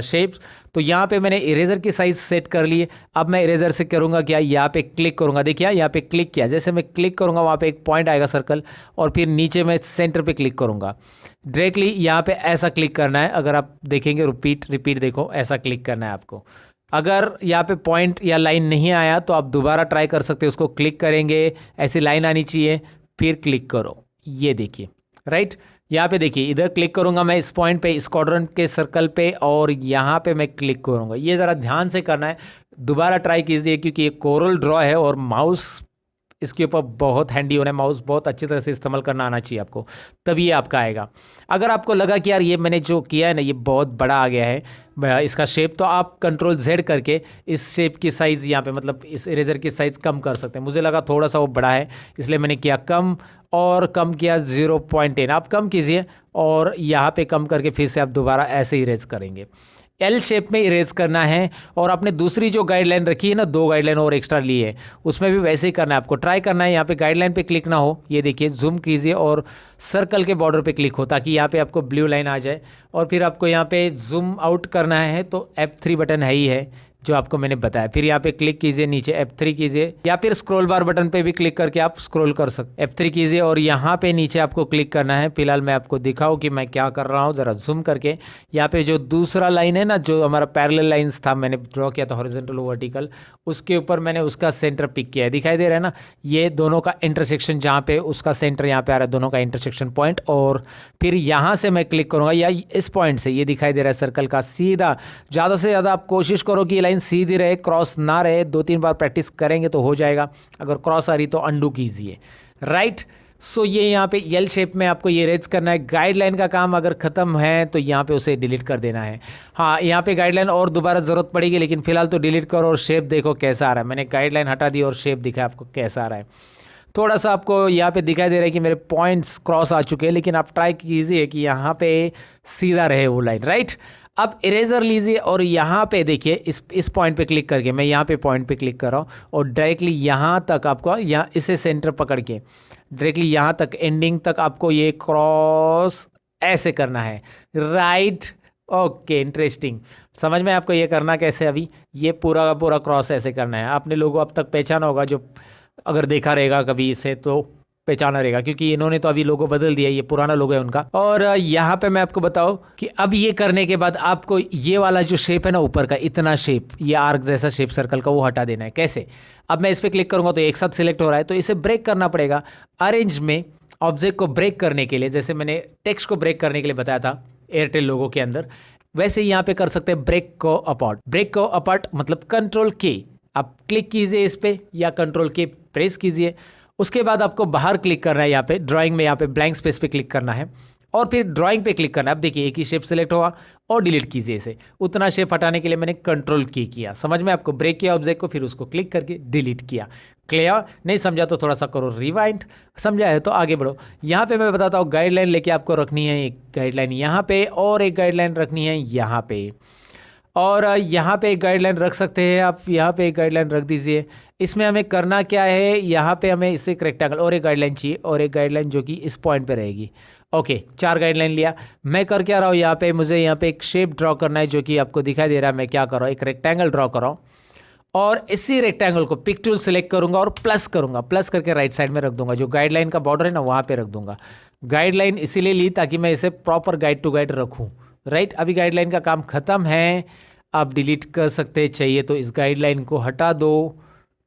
B: shapes. तो यहाँ पे मैंने इरेजर की साइज़ सेट कर ली है। अब मैं इरेजर से करूँगा क्या, यहाँ पे क्लिक करूँगा। देखिए यहाँ पे क्लिक किया, जैसे मैं क्लिक करूँगा वहाँ पे एक पॉइंट आएगा सर्कल, और फिर नीचे मैं सेंटर पे क्लिक करूँगा। डायरेक्टली यहाँ पे ऐसा क्लिक करना है। अगर आप देखेंगे रिपीट देखो, ऐसा क्लिक करना है आपको। अगर यहाँ पे पॉइंट या लाइन नहीं आया तो आप दोबारा ट्राई कर सकते हो, उसको क्लिक करेंगे, ऐसी लाइन आनी चाहिए, फिर क्लिक करो। ये देखिए, राइट, यहाँ पे देखिए, इधर क्लिक करूँगा मैं इस पॉइंट पे, इस क्वाड्रेंट के सर्कल पे, और यहाँ पे मैं क्लिक करूँगा। ये ज़रा ध्यान से करना है, दोबारा ट्राई कीजिए, क्योंकि ये कोरल ड्रॉ है और माउस इसके ऊपर बहुत हैंडी होना है। माउस बहुत अच्छी तरह से इस्तेमाल करना आना चाहिए आपको, तभी ये आपका आएगा। अगर आपको लगा कि यार ये मैंने जो किया है ना ये बहुत बड़ा आ गया है इसका शेप, तो आप कंट्रोल Z करके इस शेप की साइज़ यहाँ पे, मतलब इस इरेजर की साइज़ कम कर सकते हैं। मुझे लगा थोड़ा सा वो बड़ा है, इसलिए मैंने किया कम, और कम किया 0.10। आप कम कीजिए और यहाँ पे कम करके फिर से आप दोबारा ऐसे इरेज करेंगे। एल शेप में इरेज करना है। और आपने दूसरी जो गाइडलाइन रखी है ना, 2 गाइडलाइन और एक्स्ट्रा ली है, उसमें भी वैसे ही करना है आपको। ट्राई करना है, यहाँ पे गाइडलाइन पे क्लिक ना हो, ये देखिए, जूम कीजिए और सर्कल के बॉर्डर पे क्लिक हो, ताकि यहाँ पे आपको ब्लू लाइन आ जाए। और फिर आपको यहाँ पे जूम आउट करना है तो F3 बटन है ही है जो आपको मैंने बताया। फिर यहाँ पे क्लिक कीजिए, नीचे F3 कीजिए, या फिर स्क्रॉल बार बटन पे भी क्लिक करके आप स्क्रॉल कर सकते। F3 कीजिए और यहाँ पे नीचे आपको क्लिक करना है। फिलहाल मैं आपको दिखाऊं कि मैं क्या कर रहा हूँ, ज़रा जूम करके। यहाँ पे जो दूसरा लाइन है ना, जो हमारा पैरेलल लाइंस था, मैंने ड्रॉ किया था हॉरिजॉन्टल वर्टिकल, उसके ऊपर मैंने उसका सेंटर पिक किया है, दिखाई दे रहा है ना, ये दोनों का इंटरसेक्शन, जहाँ पे उसका सेंटर यहाँ पे आ रहा है, दोनों का इंटरसेक्शन पॉइंट। और फिर यहाँ से मैं क्लिक करूँगा, या इस पॉइंट से, ये दिखाई दे रहा है सर्कल का सीधा। ज़्यादा से ज़्यादा आप कोशिश करो कि लाइन सीधी रहे, क्रॉस ना रहे। 2-3 बार प्रैक्टिस करेंगे तो हो जाएगा। अगर क्रॉस आ रही तो अंडू कीजिए, राइट। सो ये यहाँ पे एल शेप में आपको ये इरेज करना है। गाइडलाइन का काम अगर ख़त्म है तो यहाँ पे उसे डिलीट कर देना है। हाँ, यहाँ पे गाइडलाइन और दोबारा ज़रूरत पड़ेगी, लेकिन फिलहाल तो डिलीट करो। और शेप देखो कैसा आ रहा है, मैंने गाइडलाइन हटा दी और शेप दिखा आपको कैसा आ रहा है। थोड़ा सा आपको यहाँ पे दिखाई दे रहा है कि मेरे पॉइंट्स क्रॉस आ चुके हैं, लेकिन आप ट्राई कीजिए कि यहाँ पे सीधा रहे वो लाइन, राइट। अब इरेजर लीजिए और यहाँ पे देखिए, इस पॉइंट पे क्लिक करके, मैं यहाँ पे पॉइंट पे क्लिक कर रहा हूँ, और डायरेक्टली यहाँ तक आपको, यहाँ इसे सेंटर पकड़ के डायरेक्टली यहाँ तक एंडिंग तक आपको ये क्रॉस ऐसे करना है, राइट। Okay, interesting. समझ में आपको ये करना कैसे? अभी ये पूरा का पूरा क्रॉस ऐसे करना है। आपने लोगो अब तक पहचाना होगा, जो अगर देखा रहेगा कभी इसे तो पहचाना रहेगा, क्योंकि इन्होंने तो अभी लोगो बदल दिया, ये पुराना लोगो है उनका। और यहाँ पे मैं आपको बताऊँ कि अब ये करने के बाद आपको ये वाला जो शेप है ना ऊपर का, इतना शेप, ये आर्क जैसा शेप सर्कल का, वो हटा देना है। कैसे? अब मैं इस पर क्लिक करूँगा तो एक साथ सिलेक्ट हो रहा है, तो इसे ब्रेक करना पड़ेगा। अरेंज में ऑब्जेक्ट को ब्रेक करने के लिए, जैसे मैंने टेक्स्ट को ब्रेक करने के लिए बताया था एयरटेल लोगो के अंदर, वैसे यहाँ पे कर सकते हैं ब्रेक को अपार्ट। ब्रेक को अपार्ट मतलब कंट्रोल के आप क्लिक कीजिए इस पे, या कंट्रोल के प्रेस कीजिए। उसके बाद आपको बाहर क्लिक करना है, यहाँ पे ड्राइंग में, यहाँ पे ब्लैंक स्पेस पे क्लिक करना है, और फिर ड्राइंग पे क्लिक करना है। अब देखिए एक ही शेप सेलेक्ट हुआ, और डिलीट कीजिए इसे। उतना शेप हटाने के लिए मैंने कंट्रोल की किया। समझ में आपको? ब्रेक किया ऑब्जेक्ट को, फिर उसको क्लिक करके डिलीट किया। क्लियर? नहीं समझा तो थोड़ा सा करो रिवाइंड, समझा है तो आगे बढ़ो। यहाँ पे मैं बताता हूँ, गाइडलाइन लेके आपको रखनी है एक गाइडलाइन यहाँ पे, और एक गाइडलाइन रखनी है यहाँ पे। और यहाँ पे एक गाइडलाइन रख सकते हैं आप, यहाँ पे एक गाइडलाइन रख दीजिए। इसमें हमें करना क्या है, यहाँ पे हमें इससे एक रेक्टेंगल और एक गाइडलाइन चाहिए, और एक गाइडलाइन जो कि इस पॉइंट पे रहेगी। ओके, 4 गाइडलाइन लिया। मैं कर क्या रहा हूँ, यहाँ पे मुझे यहाँ पे एक शेप ड्रॉ करना है, जो कि आपको दिखाई दे रहा है। मैं क्या कर रहा हूँ, एक रेक्टेंगल ड्रॉ कर रहा हूँ, और इसी रेक्टेंगल को पिक टूल सेलेक्ट करूंगा और प्लस करूंगा, प्लस करके राइट साइड में रख दूंगा। जो गाइडलाइन का बॉर्डर है ना, वहाँ पे रख दूंगा। गाइडलाइन इसीलिए ली ताकि मैं इसे प्रॉपर गाइड टू गाइड रखूं। राइट, अभी गाइडलाइन का काम खत्म है, आप डिलीट कर सकते हैं, चाहिए तो इस गाइडलाइन को हटा दो,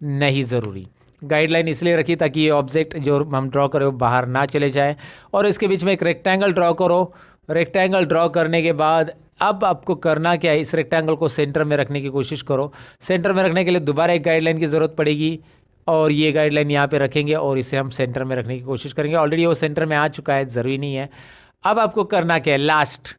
B: नहीं ज़रूरी। गाइडलाइन इसलिए रखी ताकि ये ऑब्जेक्ट जो हम ड्रॉ करें वो बाहर ना चले जाए। और इसके बीच में एक रेक्टेंगल ड्रॉ करो। रेक्टेंगल ड्रॉ करने के बाद अब आपको करना क्या है, इस रेक्टेंगल को सेंटर में रखने की कोशिश करो। सेंटर में रखने के लिए दोबारा एक गाइडलाइन की ज़रूरत पड़ेगी, और ये गाइडलाइन यहाँ पे रखेंगे और इसे हम सेंटर में रखने की कोशिश करेंगे। ऑलरेडी वो सेंटर में आ चुका है, ज़रूरी नहीं है। अब आपको करना क्या है, लास्ट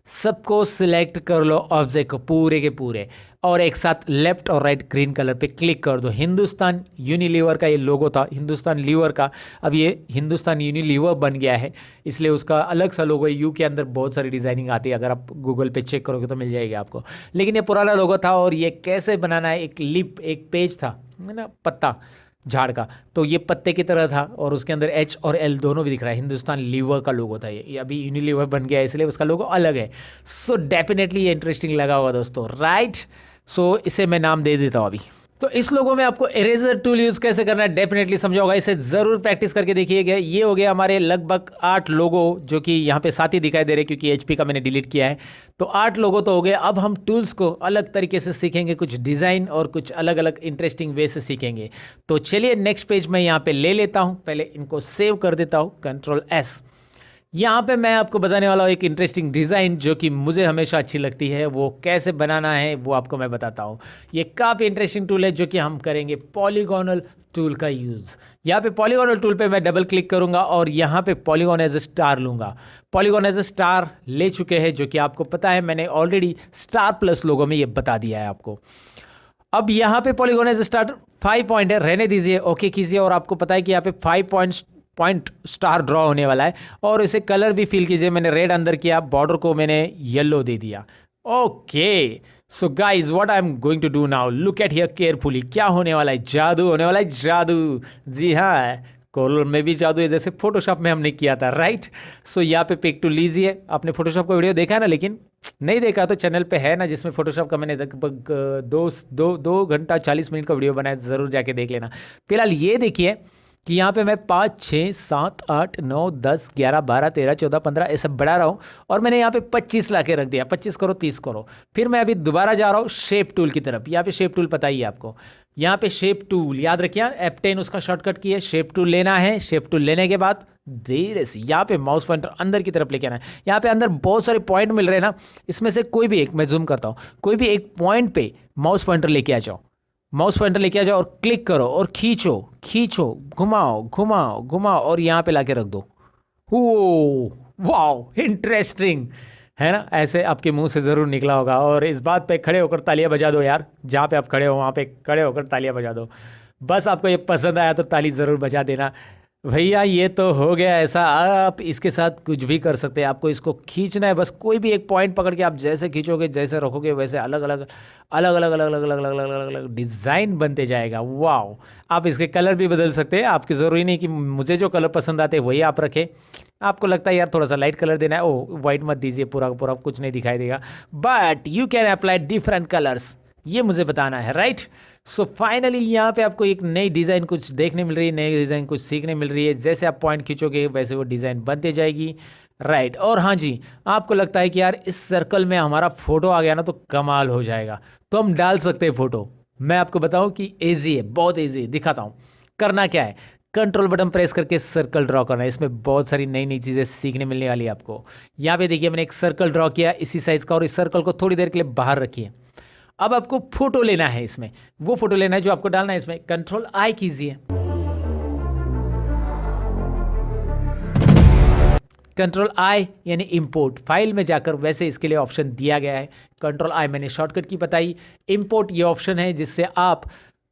B: सबको सिलेक्ट कर लो, ऑब्जेक्ट को पूरे के पूरे, और एक साथ लेफ्ट और राइट ग्रीन कलर पे क्लिक कर दो। हिंदुस्तान यूनिलीवर का ये लोगो था, हिंदुस्तान लीवर का, अब ये हिंदुस्तान यूनिलीवर बन गया है, इसलिए उसका अलग सा लोगो है। यू के अंदर बहुत सारी डिज़ाइनिंग आती है, अगर आप गूगल पे चेक करोगे तो मिल जाएगी आपको। लेकिन ये पुराना लोगो था, और ये कैसे बनाना है, एक लिप, एक पेज था है ना, पत्ता झाड़ का, तो ये पत्ते की तरह था, और उसके अंदर एच और एल दोनों भी दिख रहा है। हिंदुस्तान लीवर का लोगो था ये अभी यूनिलीवर बन गया है, इसलिए उसका लोगो अलग है। सो डेफिनेटली ये इंटरेस्टिंग लगा होगा दोस्तों, राइट। सो इसे मैं नाम दे देता हूँ अभी। तो इस लोगों में आपको इरेजर टूल यूज़ कैसे करना है डेफिनेटली समझा होगा, इसे ज़रूर प्रैक्टिस करके देखिएगा। ये हो गया हमारे लगभग 8 लोगो, जो कि यहाँ पे 7 ही दिखाई दे रहे क्योंकि एचपी का मैंने डिलीट किया है। तो 8 लोगो तो हो गए। अब हम टूल्स को अलग तरीके से सीखेंगे, कुछ डिज़ाइन और कुछ अलग अलग इंटरेस्टिंग वे से सीखेंगे। तो चलिए नेक्स्ट पेज मैं यहाँ पे ले लेता हूँ, पहले इनको सेव कर देता हूँ, Ctrl+S। यहाँ पे मैं आपको बताने वाला हूँ एक इंटरेस्टिंग डिज़ाइन जो कि मुझे हमेशा अच्छी लगती है। वो कैसे बनाना है वो आपको मैं बताता हूँ। ये काफ़ी इंटरेस्टिंग टूल है, जो कि हम करेंगे पॉलीगोनल टूल का यूज़। यहाँ पे पॉलीगोनल टूल पे मैं डबल क्लिक करूँगा और यहाँ पे पॉलीगॉन एज ए स्टार लूँगा। पॉलीगॉन एज ए स्टार ले चुके हैं, जो कि आपको पता है, मैंने ऑलरेडी स्टार प्लस लोगो में ये बता दिया है आपको। अब यहाँ पे polygon as a star 5 point है, रहने दीजिए, ओके कीजिए। और आपको पता है कि यहाँ पे 5 पॉइंट स्टार ड्रॉ होने वाला है, और इसे कलर भी फिल कीजिए। मैंने रेड अंदर किया, बॉर्डर को मैंने येलो दे दिया। Okay, so guys what I am going to do now, look at here carefully. क्या होने वाला है, जादू होने वाला है, जादू। जी हाँ, कोरल में भी जादू है, जैसे फोटोशॉप में हमने किया था, राइट। सो यहाँ पे पिक टू लीजिए। आपने फोटोशॉप का वीडियो देखा है ना, लेकिन नहीं देखा तो चैनल पे है ना, जिसमें फोटोशॉप का मैंने लगभग 2 घंटा 40 मिनट का वीडियो बनाया, ज़रूर जाके देख लेना। फिलहाल ये देखिए कि यहाँ पे मैं 5, 6, 7, 8, 9, 10, 11, 12, 13, 14, 15 ऐसा बढ़ा रहा हूँ, और मैंने यहाँ पे 25 ला के रख दिया। 25 करो, 30 करो। फिर मैं अभी दोबारा जा रहा हूँ शेप टूल की तरफ। यहाँ पे शेप टूल पता ही है आपको, यहाँ पे शेप टूल याद रखिए, F10 उसका शॉर्टकट की है। शेप टूल लेना है, शेप टूल लेने के बाद धीरे से यहाँ पे माउस पॉइंटर अंदर की तरफ लेके आना है। यहाँ पे अंदर बहुत सारे पॉइंट मिल रहे हैं ना, इसमें से कोई भी एक, मैं जूम करता हूँ, कोई भी एक पॉइंट पे माउस पॉइंटर लेके आ जाओ। माउस पॉइंटर लेके आ जाओ और क्लिक करो और खींचो खींचो, घुमाओ घुमाओ घुमाओ, और यहाँ पे लाके रख दो। ओ वाओ, इंटरेस्टिंग है ना। ऐसे आपके मुंह से ज़रूर निकला होगा, और इस बात पे खड़े होकर तालियां बजा दो यार। जहाँ पे आप खड़े हो वहाँ पे खड़े होकर तालियां बजा दो। बस आपको ये पसंद आया तो ताली ज़रूर बजा देना भैया। ये तो हो गया ऐसा, आप इसके साथ कुछ भी कर सकते हैं। आपको इसको खींचना है, बस कोई भी एक पॉइंट पकड़ के आप जैसे खींचोगे, जैसे रखोगे, वैसे अलग अलग अलग अलग अलग अलग अलग अलग अलग अलग अलग डिज़ाइन बनते जाएगा। वाओ, आप इसके कलर भी बदल सकते हैं। आपकी ज़रूरी नहीं कि मुझे जो कलर पसंद आते हैं वही आप रखें। आपको लगता है यार थोड़ा सा लाइट कलर देना है, ओ वाइट मत दीजिए, पूरा पूरा कुछ नहीं दिखाई देगा, but you can apply different colours, ये मुझे बताना है, राइट। सो फाइनली यहाँ पे आपको एक नई डिज़ाइन कुछ देखने मिल रही है, नई डिज़ाइन कुछ सीखने मिल रही है। जैसे आप पॉइंट खींचोगे वैसे वो डिज़ाइन बनते जाएगी, राइट। और हाँ जी, आपको लगता है कि यार इस सर्कल में हमारा फोटो आ गया ना तो कमाल हो जाएगा, तो हम डाल सकते हैं फोटो। मैं आपको बताऊं कि ईजी है, बहुत ईजी, दिखाता हूँ। करना क्या है, कंट्रोल बटन प्रेस करके सर्कल ड्रॉ करना है। इसमें बहुत सारी नई नई चीज़ें सीखने मिलने वाली है आपको। यहाँ पे देखिए मैंने एक सर्कल ड्रॉ किया इसी साइज़ का, और इस सर्कल को थोड़ी देर के लिए बाहर रखिए। अब आपको फोटो लेना है, इसमें वो फोटो लेना है जो आपको डालना है। इसमें Ctrl+I कीजिए, Ctrl+I यानी इंपोर्ट, फाइल में जाकर, वैसे इसके लिए ऑप्शन दिया गया है। Ctrl+I मैंने शॉर्टकट की बताई। इंपोर्ट ये ऑप्शन है जिससे आप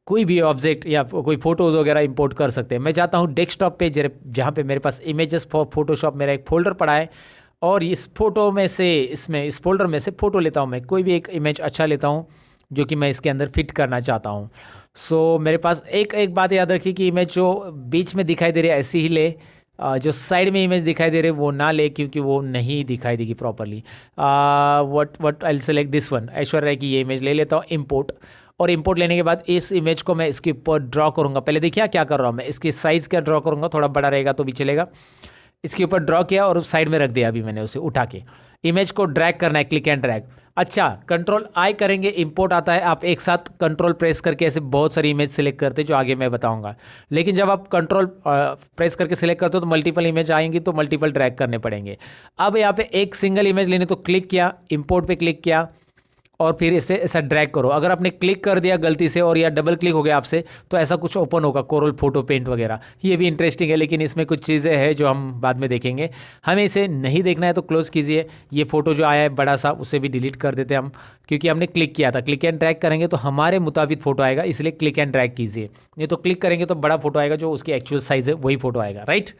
B: कोई भी ऑब्जेक्ट या कोई फोटोज़ वगैरह इंपोर्ट कर सकते हैं। मैं चाहता हूँ डेस्कटॉप पे, जहाँ पे मेरे पास इमेजेस फॉर फोटोशॉप मेरा एक फोल्डर पड़ा है, और इस फोटो में से इसमें इस फोल्डर में से फ़ोटो लेता हूँ, मैं कोई भी एक इमेज अच्छा लेता हूँ जो कि मैं इसके अंदर फिट करना चाहता हूँ। सो मेरे पास एक एक बात याद रखिए कि इमेज जो बीच में दिखाई दे रही है ऐसी ही ले, जो साइड में इमेज दिखाई दे रही है वो ना ले, क्योंकि वो नहीं दिखाई देगी properly. What I select this one, Aishwarya Rai की ये इमेज ले लेता हूँ, इंपोर्ट। और इंपोर्ट लेने के बाद इस इमेज को मैं इसके ऊपर ड्रॉ करूँगा। पहले देखिए क्या कर रहा हूँ मैं, इसकी साइज़ क्या ड्रॉ करूँगा, थोड़ा बड़ा रहेगा तो भी चलेगा। इसके ऊपर ड्रॉ किया और साइड में रख दिया अभी मैंने उसे उठा के। इमेज को ड्रैग करना है, क्लिक एंड ड्रैग। अच्छा, कंट्रोल आई करेंगे, इंपोर्ट आता है। आप एक साथ कंट्रोल प्रेस करके ऐसे बहुत सारी इमेज सेलेक्ट करते हैं, जो आगे मैं बताऊंगा। लेकिन जब आप कंट्रोल प्रेस करके सिलेक्ट करते हो तो मल्टीपल इमेज आएंगी, तो मल्टीपल ड्रैग करने पड़ेंगे। अब यहाँ पे एक सिंगल इमेज लेने, तो क्लिक किया, इंपोर्ट पे क्लिक किया और फिर इसे ऐसा ड्रैग करो। अगर आपने क्लिक कर दिया गलती से और या डबल क्लिक हो गया आपसे, तो ऐसा कुछ ओपन होगा, कोरल फोटो पेंट वगैरह। ये भी इंटरेस्टिंग है, लेकिन इसमें कुछ चीज़ें हैं जो हम बाद में देखेंगे। हमें इसे नहीं देखना है तो क्लोज कीजिए। ये फोटो जो आया है बड़ा सा, उसे भी डिलीट कर देते हैं हम, क्योंकि हमने क्लिक किया था। क्लिक एंड ड्रैग करेंगे तो हमारे मुताबिक फोटो आएगा, इसलिए क्लिक एंड ड्रैग कीजिए। नहीं तो क्लिक करेंगे तो बड़ा फोटो आएगा, जो उसकी एक्चुअल साइज है वही फोटो आएगा, राइट।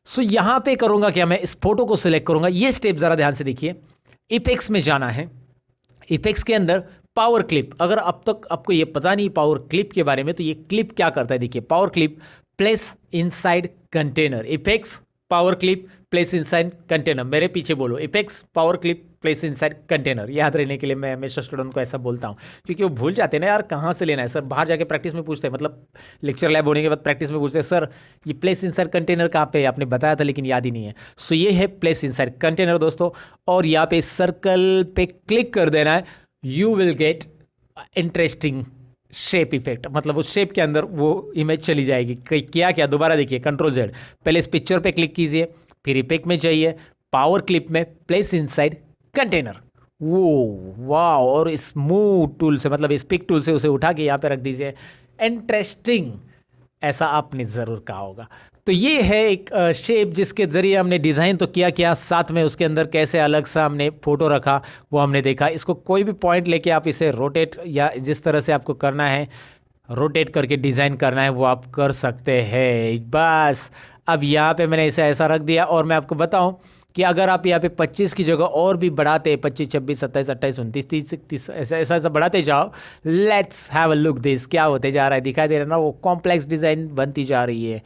B: सो यहाँ पे करूँगा क्या, मैं इस फोटो को सिलेक्ट करूँगा। ये स्टेप ज़रा ध्यान से देखिए, इपेक्स में जाना है। इपेक्स के अंदर पावर क्लिप, अगर अब तक आपको ये पता नहीं पावर क्लिप के बारे में, तो ये क्लिप क्या करता है देखिए। Power clip place inside container, apex power clip place inside container. मेरे पीछे बोलो, apex power clip place inside container. याद रहने के लिए मैं हमेशा स्टूडेंट को ऐसा बोलता हूँ, क्योंकि वो भूल जाते हैं ना यार, कहाँ से लेना है सर। बाहर जाके प्रैक्टिस में पूछते हैं, मतलब लेक्चर लैब होने के बाद प्रैक्टिस में पूछते हैं, सर ये प्लेस इनसाइड कंटेनर कहाँ पे है, आपने बताया था लेकिन याद ही नहीं है। सो ये है प्लेस इनसाइड कंटेनर दोस्तों। और यहाँ पे सर्कल पे क्लिक कर देना है, you will get interesting shape effect. मतलब उस शेप के अंदर वो इमेज चली जाएगी। क्या क्या, दोबारा देखिए, कंट्रोल जेड। पहले इस पिक्चर पे क्लिक कीजिए, फिर इफेक्ट में जाइए, पावर क्लिप में प्लेस इनसाइड कंटेनर। वो वाह, और स्मूथ टूल से, मतलब इस पिक टूल से उसे उठा के यहाँ पे रख दीजिए। इंटरेस्टिंग, ऐसा आपने ज़रूर कहा होगा। तो ये है एक शेप जिसके ज़रिए हमने डिज़ाइन तो किया, साथ में उसके अंदर कैसे अलग सा हमने फ़ोटो रखा वो हमने देखा। इसको कोई भी पॉइंट लेके आप इसे रोटेट, या जिस तरह से आपको करना है रोटेट करके डिज़ाइन करना है वो आप कर सकते हैं। बस अब यहाँ पे मैंने इसे ऐसा रख दिया। और मैं आपको बताऊँ कि अगर आप यहाँ पे 25 की जगह और भी बढ़ाते, 25, 26, 27, 28, 29, 30, 30, ऐसा ऐसा ऐसा बढ़ाते जाओ। Let's have a look this, क्या होते जा रहा है, दिखाई दे रहा है ना, वो कॉम्प्लेक्स डिज़ाइन बनती जा रही है।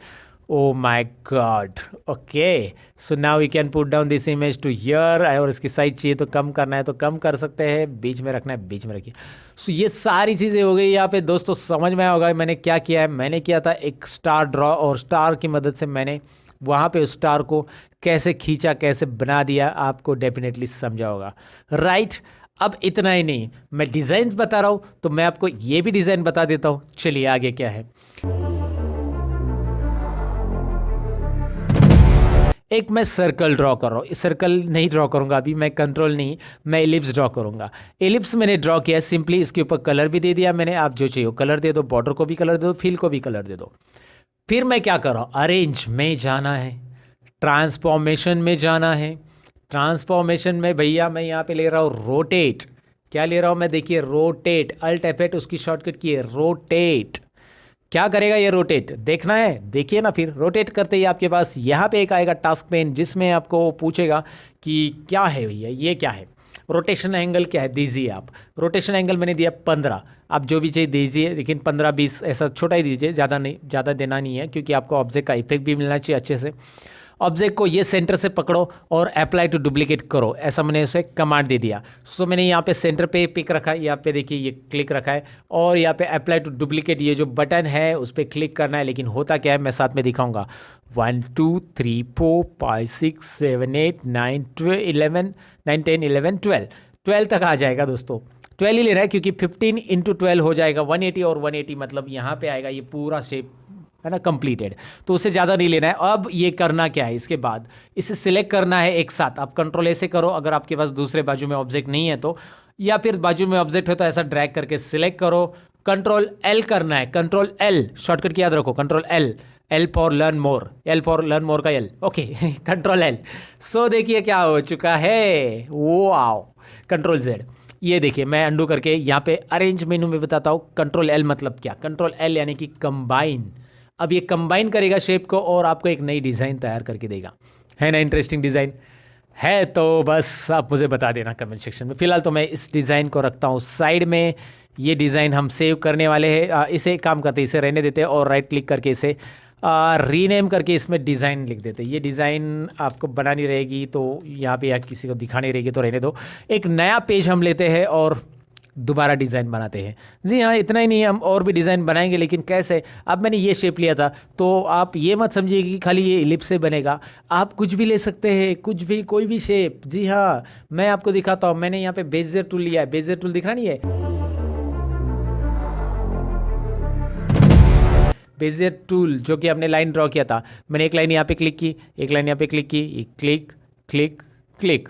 B: Oh my God, okay. So now we can put down this image to here. और इसकी साइज चाहिए तो कम करना है तो कम कर सकते हैं, बीच में रखना है बीच में रखिए। सो ये सारी चीज़ें हो गई यहाँ पे दोस्तों। समझ में आया होगा मैंने क्या किया है। मैंने किया था एक स्टार ड्रॉ, और स्टार की मदद से मैंने वहाँ पे उस स्टार को कैसे खींचा, कैसे बना दिया, आपको डेफिनेटली समझा होगा, राइट। अब इतना ही नहीं, मैं डिज़ाइन बता रहा हूँ तो मैं आपको ये भी डिज़ाइन बता देता हूँ। चलिए आगे क्या है। एक मैं सर्कल ड्रॉ कर रहा हूँ। सर्कल नहीं ड्रॉ करूँगा अभी मैं, कंट्रोल नहीं, मैं एलिप्स ड्रॉ करूँगा। एलिप्स मैंने ड्रॉ किया, सिंपली इसके ऊपर कलर भी दे दिया मैंने। आप जो चाहिए कलर दे दो, बॉर्डर को भी कलर दे दो, फील को भी कलर दे दो। फिर मैं क्या कर रहा हूँ, अरेंज में जाना है, ट्रांसफॉर्मेशन में जाना है। ट्रांसफॉर्मेशन में भैया मैं यहाँ पे ले रहा हूँ रोटेट। क्या ले रहा हूँ मैं, देखिए रोटेट, अल्ट F8 उसकी शॉर्टकट की है, रोटेट। क्या करेगा ये, रोटेट, देखना है देखिए ना। फिर रोटेट करते ही आपके पास यहाँ पे एक आएगा टास्क पेन, जिसमें आपको पूछेगा कि क्या है भैया, ये क्या है, रोटेशन एंगल क्या है, दीजिए आप। रोटेशन एंगल मैंने दिया 15, आप जो भी चाहिए दीजिए, लेकिन 15-20 ऐसा छोटा ही दीजिए, ज़्यादा नहीं, ज़्यादा देना नहीं है, क्योंकि आपको ऑब्जेक्ट का इफेक्ट भी मिलना चाहिए अच्छे से। ऑब्जेक्ट को ये सेंटर से पकड़ो और अप्लाई टू डुप्लीकेट करो, ऐसा मैंने उसे कमांड दे दिया। सो मैंने यहाँ पे सेंटर पे पिक रखा है, यहाँ पे देखिए ये क्लिक रखा है, और यहाँ पे अप्लाई टू डुप्लीकेट ये जो बटन है उस पर क्लिक करना है। लेकिन होता क्या है मैं साथ में दिखाऊंगा। 1 2 3 4 5 6 7 8 9 11 9 10 11 12 तक आ जाएगा दोस्तों। 12 ही ले रहा है, क्योंकि 15 × 12 हो जाएगा 180, और 180 मतलब यहाँ पे आएगा ये पूरा शेप, है ना, कंप्लीटेड। तो उससे ज़्यादा नहीं लेना है। अब ये करना क्या है, इसके बाद इसे सिलेक्ट करना है एक साथ। आप कंट्रोल ऐसे करो, अगर आपके पास दूसरे बाजू में ऑब्जेक्ट नहीं है तो, या फिर बाजू में ऑब्जेक्ट है तो ऐसा ड्रैग करके सिलेक्ट करो। कंट्रोल एल करना है, कंट्रोल एल शॉर्टकट की याद रखो, control L, L for learn more, L for learn more का L, okay. Control L. So देखिए क्या हो चुका है, वो आओ कंट्रोल जेड। ये देखिए मैं अंडू करके यहाँ पे अरेंज मेनू में बताता हूँ। कंट्रोल एल मतलब क्या, कंट्रोल एल यानी कि कंबाइन। अब ये कंबाइन करेगा शेप को और आपको एक नई डिज़ाइन तैयार करके देगा। है ना इंटरेस्टिंग डिज़ाइन? है तो बस आप मुझे बता देना कमेंट सेक्शन में। फिलहाल तो मैं इस डिज़ाइन को रखता हूँ साइड में। ये डिज़ाइन हम सेव करने वाले हैं। इसे एक काम करते हैं, इसे रहने देते हैं और राइट क्लिक करके इसे रीनेम करके इसमें डिज़ाइन लिख देते हैं। ये डिज़ाइन आपको बनानी रहेगी तो यहाँ पे या किसी को दिखानी रहेगी तो रहने दो। एक नया पेज हम लेते हैं और दोबारा डिज़ाइन बनाते हैं। जी हाँ, इतना ही नहीं, हम और भी डिज़ाइन बनाएंगे, लेकिन कैसे? अब मैंने ये शेप लिया था तो आप ये मत समझिए कि खाली ये इलिप्स से बनेगा। आप कुछ भी ले सकते हैं, कुछ भी, कोई भी शेप। जी हाँ, मैं आपको दिखाता हूँ। मैंने यहाँ पे बेजियर टूल लिया है। बेजियर टूल दिख रहा नहीं है? बेजियर टूल जो कि हमने लाइन ड्रॉ किया था, मैंने एक लाइन यहाँ पे क्लिक की, एक लाइन यहाँ पे क्लिक की, क्लिक क्लिक क्लिक।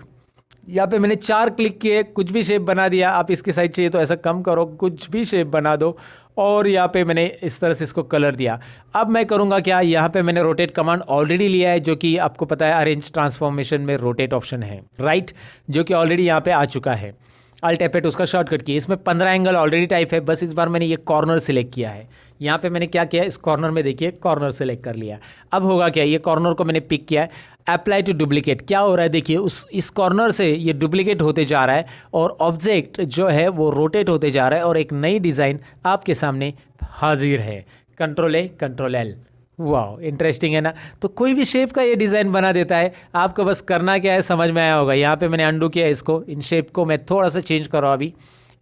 B: यहाँ पे मैंने 4 क्लिक किए, कुछ भी शेप बना दिया। आप इसकी साइज चाहिए तो ऐसा कम करो, कुछ भी शेप बना दो। और यहाँ पे मैंने इस तरह से इसको कलर दिया। अब मैं करूँगा क्या, यहाँ पे मैंने रोटेट कमांड ऑलरेडी लिया है, जो कि आपको पता है अरेंज ट्रांसफॉर्मेशन में रोटेट ऑप्शन है, राइट, जो कि ऑलरेडी यहाँ पे आ चुका है। अल्ट F8 उसका शॉर्टकट की। इसमें 15 एंगल ऑलरेडी टाइप है, बस इस बार मैंने ये कॉर्नर सेलेक्ट किया है। यहाँ पे मैंने क्या किया, इस कॉर्नर में देखिए कॉर्नर सेलेक्ट कर लिया। अब होगा क्या, ये कॉर्नर को मैंने पिक किया है। अप्लाई टू डुप्लीकेट, क्या हो रहा है देखिए, इस कॉर्नर से ये डुप्लीकेट होते जा रहा है और ऑब्जेक्ट जो है वो रोटेट होते जा रहा है और एक नई डिज़ाइन आपके सामने हाजिर है। Control A control L। वाह, इंटरेस्टिंग है ना? तो कोई भी शेप का ये डिज़ाइन बना देता है। आपको बस करना क्या है, समझ में आया होगा। यहाँ पे मैंने अंडू किया इसको। इन शेप को मैं थोड़ा सा चेंज कर रहा हूँ अभी।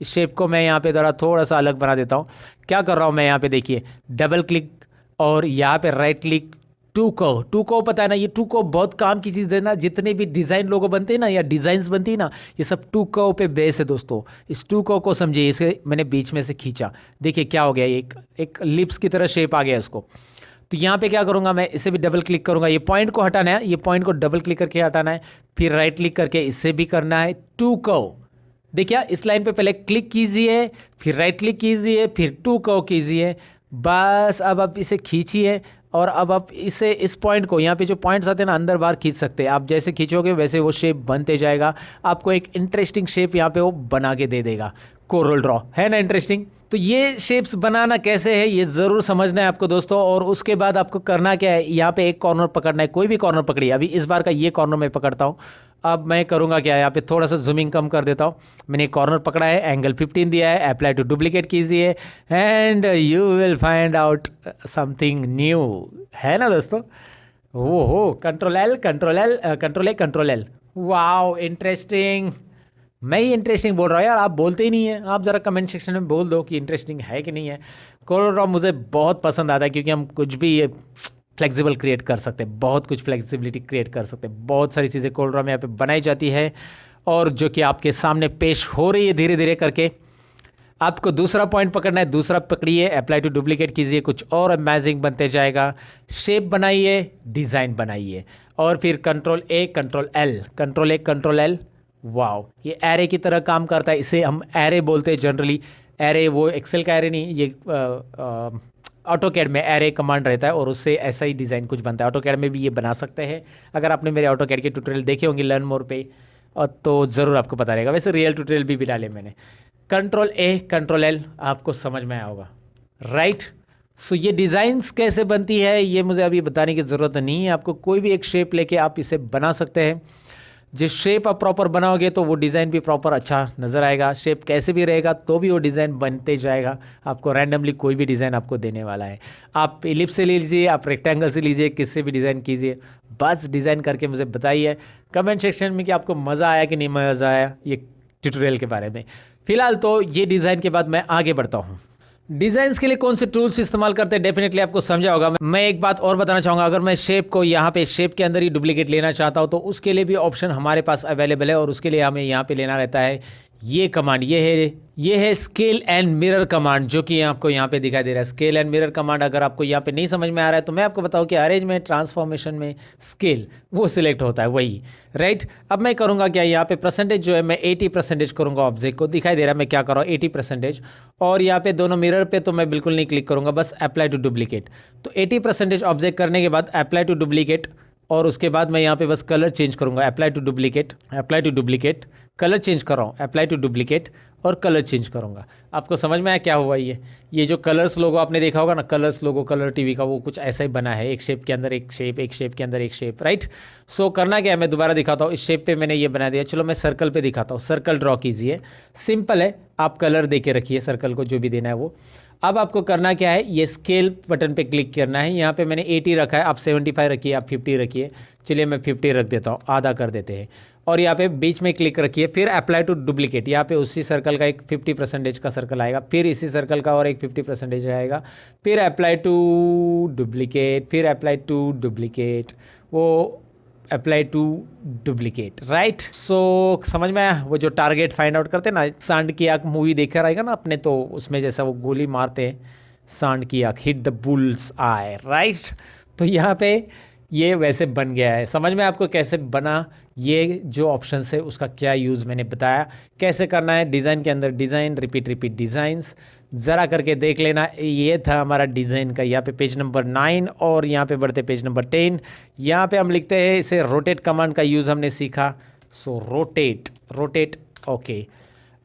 B: इस शेप को मैं यहाँ पे थोड़ा सा अलग बना देता हूँ। क्या कर रहा हूँ मैं यहाँ पे, देखिए डबल क्लिक और यहाँ पे राइट क्लिक। टू को पता है ना, ये टू को बहुत काम की चीज़ है ना। जितने भी डिज़ाइन लोगो बनते हैं ना या डिज़ाइंस बनती है ना, ये सब टू को पे बेस है दोस्तों। इस टू को समझिए, इसे मैंने बीच में से खींचा, देखिए क्या हो गया, एक लिप्स की तरह शेप आ गया इसको। तो यहाँ पे क्या करूँगा मैं, इसे भी डबल क्लिक करूँगा। ये पॉइंट को हटाना है, ये पॉइंट को डबल क्लिक करके हटाना है, फिर राइट क्लिक करके इससे भी करना है टू को। देखिए इस लाइन पे पहले क्लिक कीजिए, फिर राइट क्लिक कीजिए, फिर टू को कीजिए। बस अब आप इसे खींचिए और अब आप इसे, इस पॉइंट को, यहाँ पे जो पॉइंट्स आते हैं ना, अंदर बाहर खींच सकते हैं आप। जैसे खींचोगे वैसे वो शेप बनते जाएगा। आपको एक इंटरेस्टिंग शेप यहाँ पे वो बना के दे देगा। कोरल ड्रॉ है ना इंटरेस्टिंग? तो ये शेप्स बनाना कैसे है ये ज़रूर समझना है आपको दोस्तों। और उसके बाद आपको करना क्या है, यहाँ पे एक कॉर्नर पकड़ना है, कोई भी कॉर्नर पकड़िए। अभी इस बार का ये कॉर्नर मैं पकड़ता हूँ। अब मैं करूँगा क्या, यहाँ पे थोड़ा सा जूमिंग कम कर देता हूँ। मैंने एक कॉर्नर पकड़ा है, एंगल 15 दिया है, अप्लाई टू डुप्लीकेट कीजिए and you will find out something new. है ना दोस्तों? हो control L control L control A control L। Wow, interesting. मैं ही इंटरेस्टिंग बोल रहा हूँ यार, आप बोलते ही नहीं है। आप ज़रा कमेंट सेक्शन में बोल दो कि इंटरेस्टिंग है कि नहीं है। कोरल ड्रॉ मुझे बहुत पसंद आता है क्योंकि हम कुछ भी फ्लेक्सिबल क्रिएट कर सकते हैं, बहुत कुछ फ्लेक्सिबिलिटी क्रिएट कर सकते हैं। बहुत सारी चीज़ें कोरल ड्रॉ में यहाँ पे बनाई जाती है और जो कि आपके सामने पेश हो रही है धीरे धीरे करके। आपको दूसरा पॉइंट पकड़ना है, दूसरा पकड़िए, अप्लाई टू डुप्लीकेट कीजिए, कुछ और अमेजिंग बनते जाएगा। शेप बनाइए, डिज़ाइन बनाइए और फिर control A control L, control A control L। Wow, ये एरे की तरह काम करता है। इसे हम एरे बोलते हैं जनरली। एरे वो एक्सेल का एरे नहीं, ये ऑटोकैड में एरे कमांड रहता है और उससे ऐसा ही डिज़ाइन कुछ बनता है। ऑटोकैड में भी ये बना सकते हैं। अगर आपने मेरे ऑटोकैड के ट्यूटोरियल देखे होंगे लर्न मोर पे, और तो ज़रूर आपको पता रहेगा। वैसे रियल ट्यूटोरियल भी डाले मैंने। कंट्रोल A कंट्रोल L, आपको समझ में आया होगा, राइट? सो ये डिज़ाइंस कैसे बनती है ये मुझे अभी बताने की ज़रूरत नहीं है आपको। कोई भी एक शेप लेके आप इसे बना सकते हैं। जिस शेप आप प्रॉपर बनाओगे तो वो डिज़ाइन भी प्रॉपर अच्छा नज़र आएगा। शेप कैसे भी रहेगा तो भी वो डिज़ाइन बनते जाएगा। आपको रैंडमली कोई भी डिज़ाइन आपको देने वाला है। आप इलिप्स से ले लीजिए, आप रेक्टेंगल से लीजिए, किससे भी डिज़ाइन कीजिए। बस डिज़ाइन करके मुझे बताइए कमेंट सेक्शन में कि आपको मज़ा आया कि नहीं मज़ा आया ये ट्यूटोरियल के बारे में। फिलहाल तो ये डिज़ाइन के बाद मैं आगे बढ़ता हूँ। डिज़ाइंस के लिए कौन से टूल्स इस्तेमाल करते हैं डेफिनेटली आपको समझा होगा। मैं एक बात और बताना चाहूँगा, अगर मैं शेप को यहाँ पे शेप के अंदर ही डुप्लीकेट लेना चाहता हूँ तो उसके लिए भी ऑप्शन हमारे पास अवेलेबल है और उसके लिए हमें यहाँ पे लेना रहता है ये कमांड। ये है स्केल एंड मिरर कमांड, जो कि आपको यहाँ पे दिखाई दे रहा है। स्केल एंड मिरर कमांड अगर आपको यहाँ पे नहीं समझ में आ रहा है तो मैं आपको बताऊँ कि अरेंजमेंट ट्रांसफॉर्मेशन में स्केल वो सिलेक्ट होता है वही, राइट? अब मैं करूँगा क्या, यहाँ पे परसेंटेज जो है मैं 80% करूँगा। ऑब्जेक्ट को दिखाई दे रहा है मैं क्या कर रहा हूँ 80%। और यहाँ पे दोनों मिरर पे तो मैं बिल्कुल नहीं क्लिक करूँगा, बस अप्लाई टू डुप्लीकेट। तो 80% ऑब्जेक्ट करने के बाद अप्लाई टू डुप्लीकेट और उसके बाद मैं यहाँ पे बस कलर चेंज करूँगा। Apply to duplicate, apply to duplicate, colour change कर रहा हूँ, अप्लाई टू डुप्लीकेट और कलर चेंज करूँगा। आपको समझ में आया क्या हुआ? ये जो कलर्स लोगो आपने देखा होगा ना, कलर्स लोगो कलर टीवी का, वो कुछ ऐसा ही बना है, एक शेप के अंदर एक शेप, एक शेप के अंदर एक शेप, राइट। सो करना क्या है, मैं दोबारा दिखाता हूँ। इस शेप पे मैंने ये बना दिया, चलो मैं सर्कल पे दिखाता हूँ। सर्कल ड्रॉ कीजिए, सिंपल है, आप कलर दे के रखिए सर्कल को, जो भी देना है वो। अब आपको करना क्या है, ये स्केल बटन पे क्लिक करना है। यहाँ पे मैंने 80 रखा है, आप 75 रखिए, आप 50 रखिए। चलिए मैं 50 रख देता हूँ, आधा कर देते हैं। और यहाँ पे बीच में क्लिक रखिए, फिर अप्लाई टू डुप्लीकेट। यहाँ पे उसी सर्कल का एक 50% का सर्कल आएगा, फिर इसी सर्कल का और एक 50% आएगा, फिर अप्लाई टू डुप्लीकेट, फिर अप्लाई टू डुप्लीकेट, वो अप्लाई टू डुप्लीकेट, राइट। सो समझ में आया? वो जो टारगेट फाइंड आउट करते हैं ना, सांड की आँख मूवी देखा रहेगा ना आपने, तो उसमें जैसा वो गोली मारते हैं, सांड की आँख, hit the bulls I, right. तो यहाँ पे ये वैसे बन गया है। समझ में आपको कैसे बना? ये जो ऑप्शन है उसका क्या यूज़ मैंने बताया, कैसे करना है। डिज़ाइन के अंदर डिज़ाइन, रिपीट रिपीट डिज़ाइंस, ज़रा करके देख लेना। ये था हमारा डिज़ाइन का, यहाँ पे पेज नंबर 9 और यहाँ पे बढ़ते पेज नंबर 10। यहाँ पे हम लिखते हैं इसे रोटेट कमांड का यूज़ हमने सीखा। सो रोटेट, रोटेट, ओके।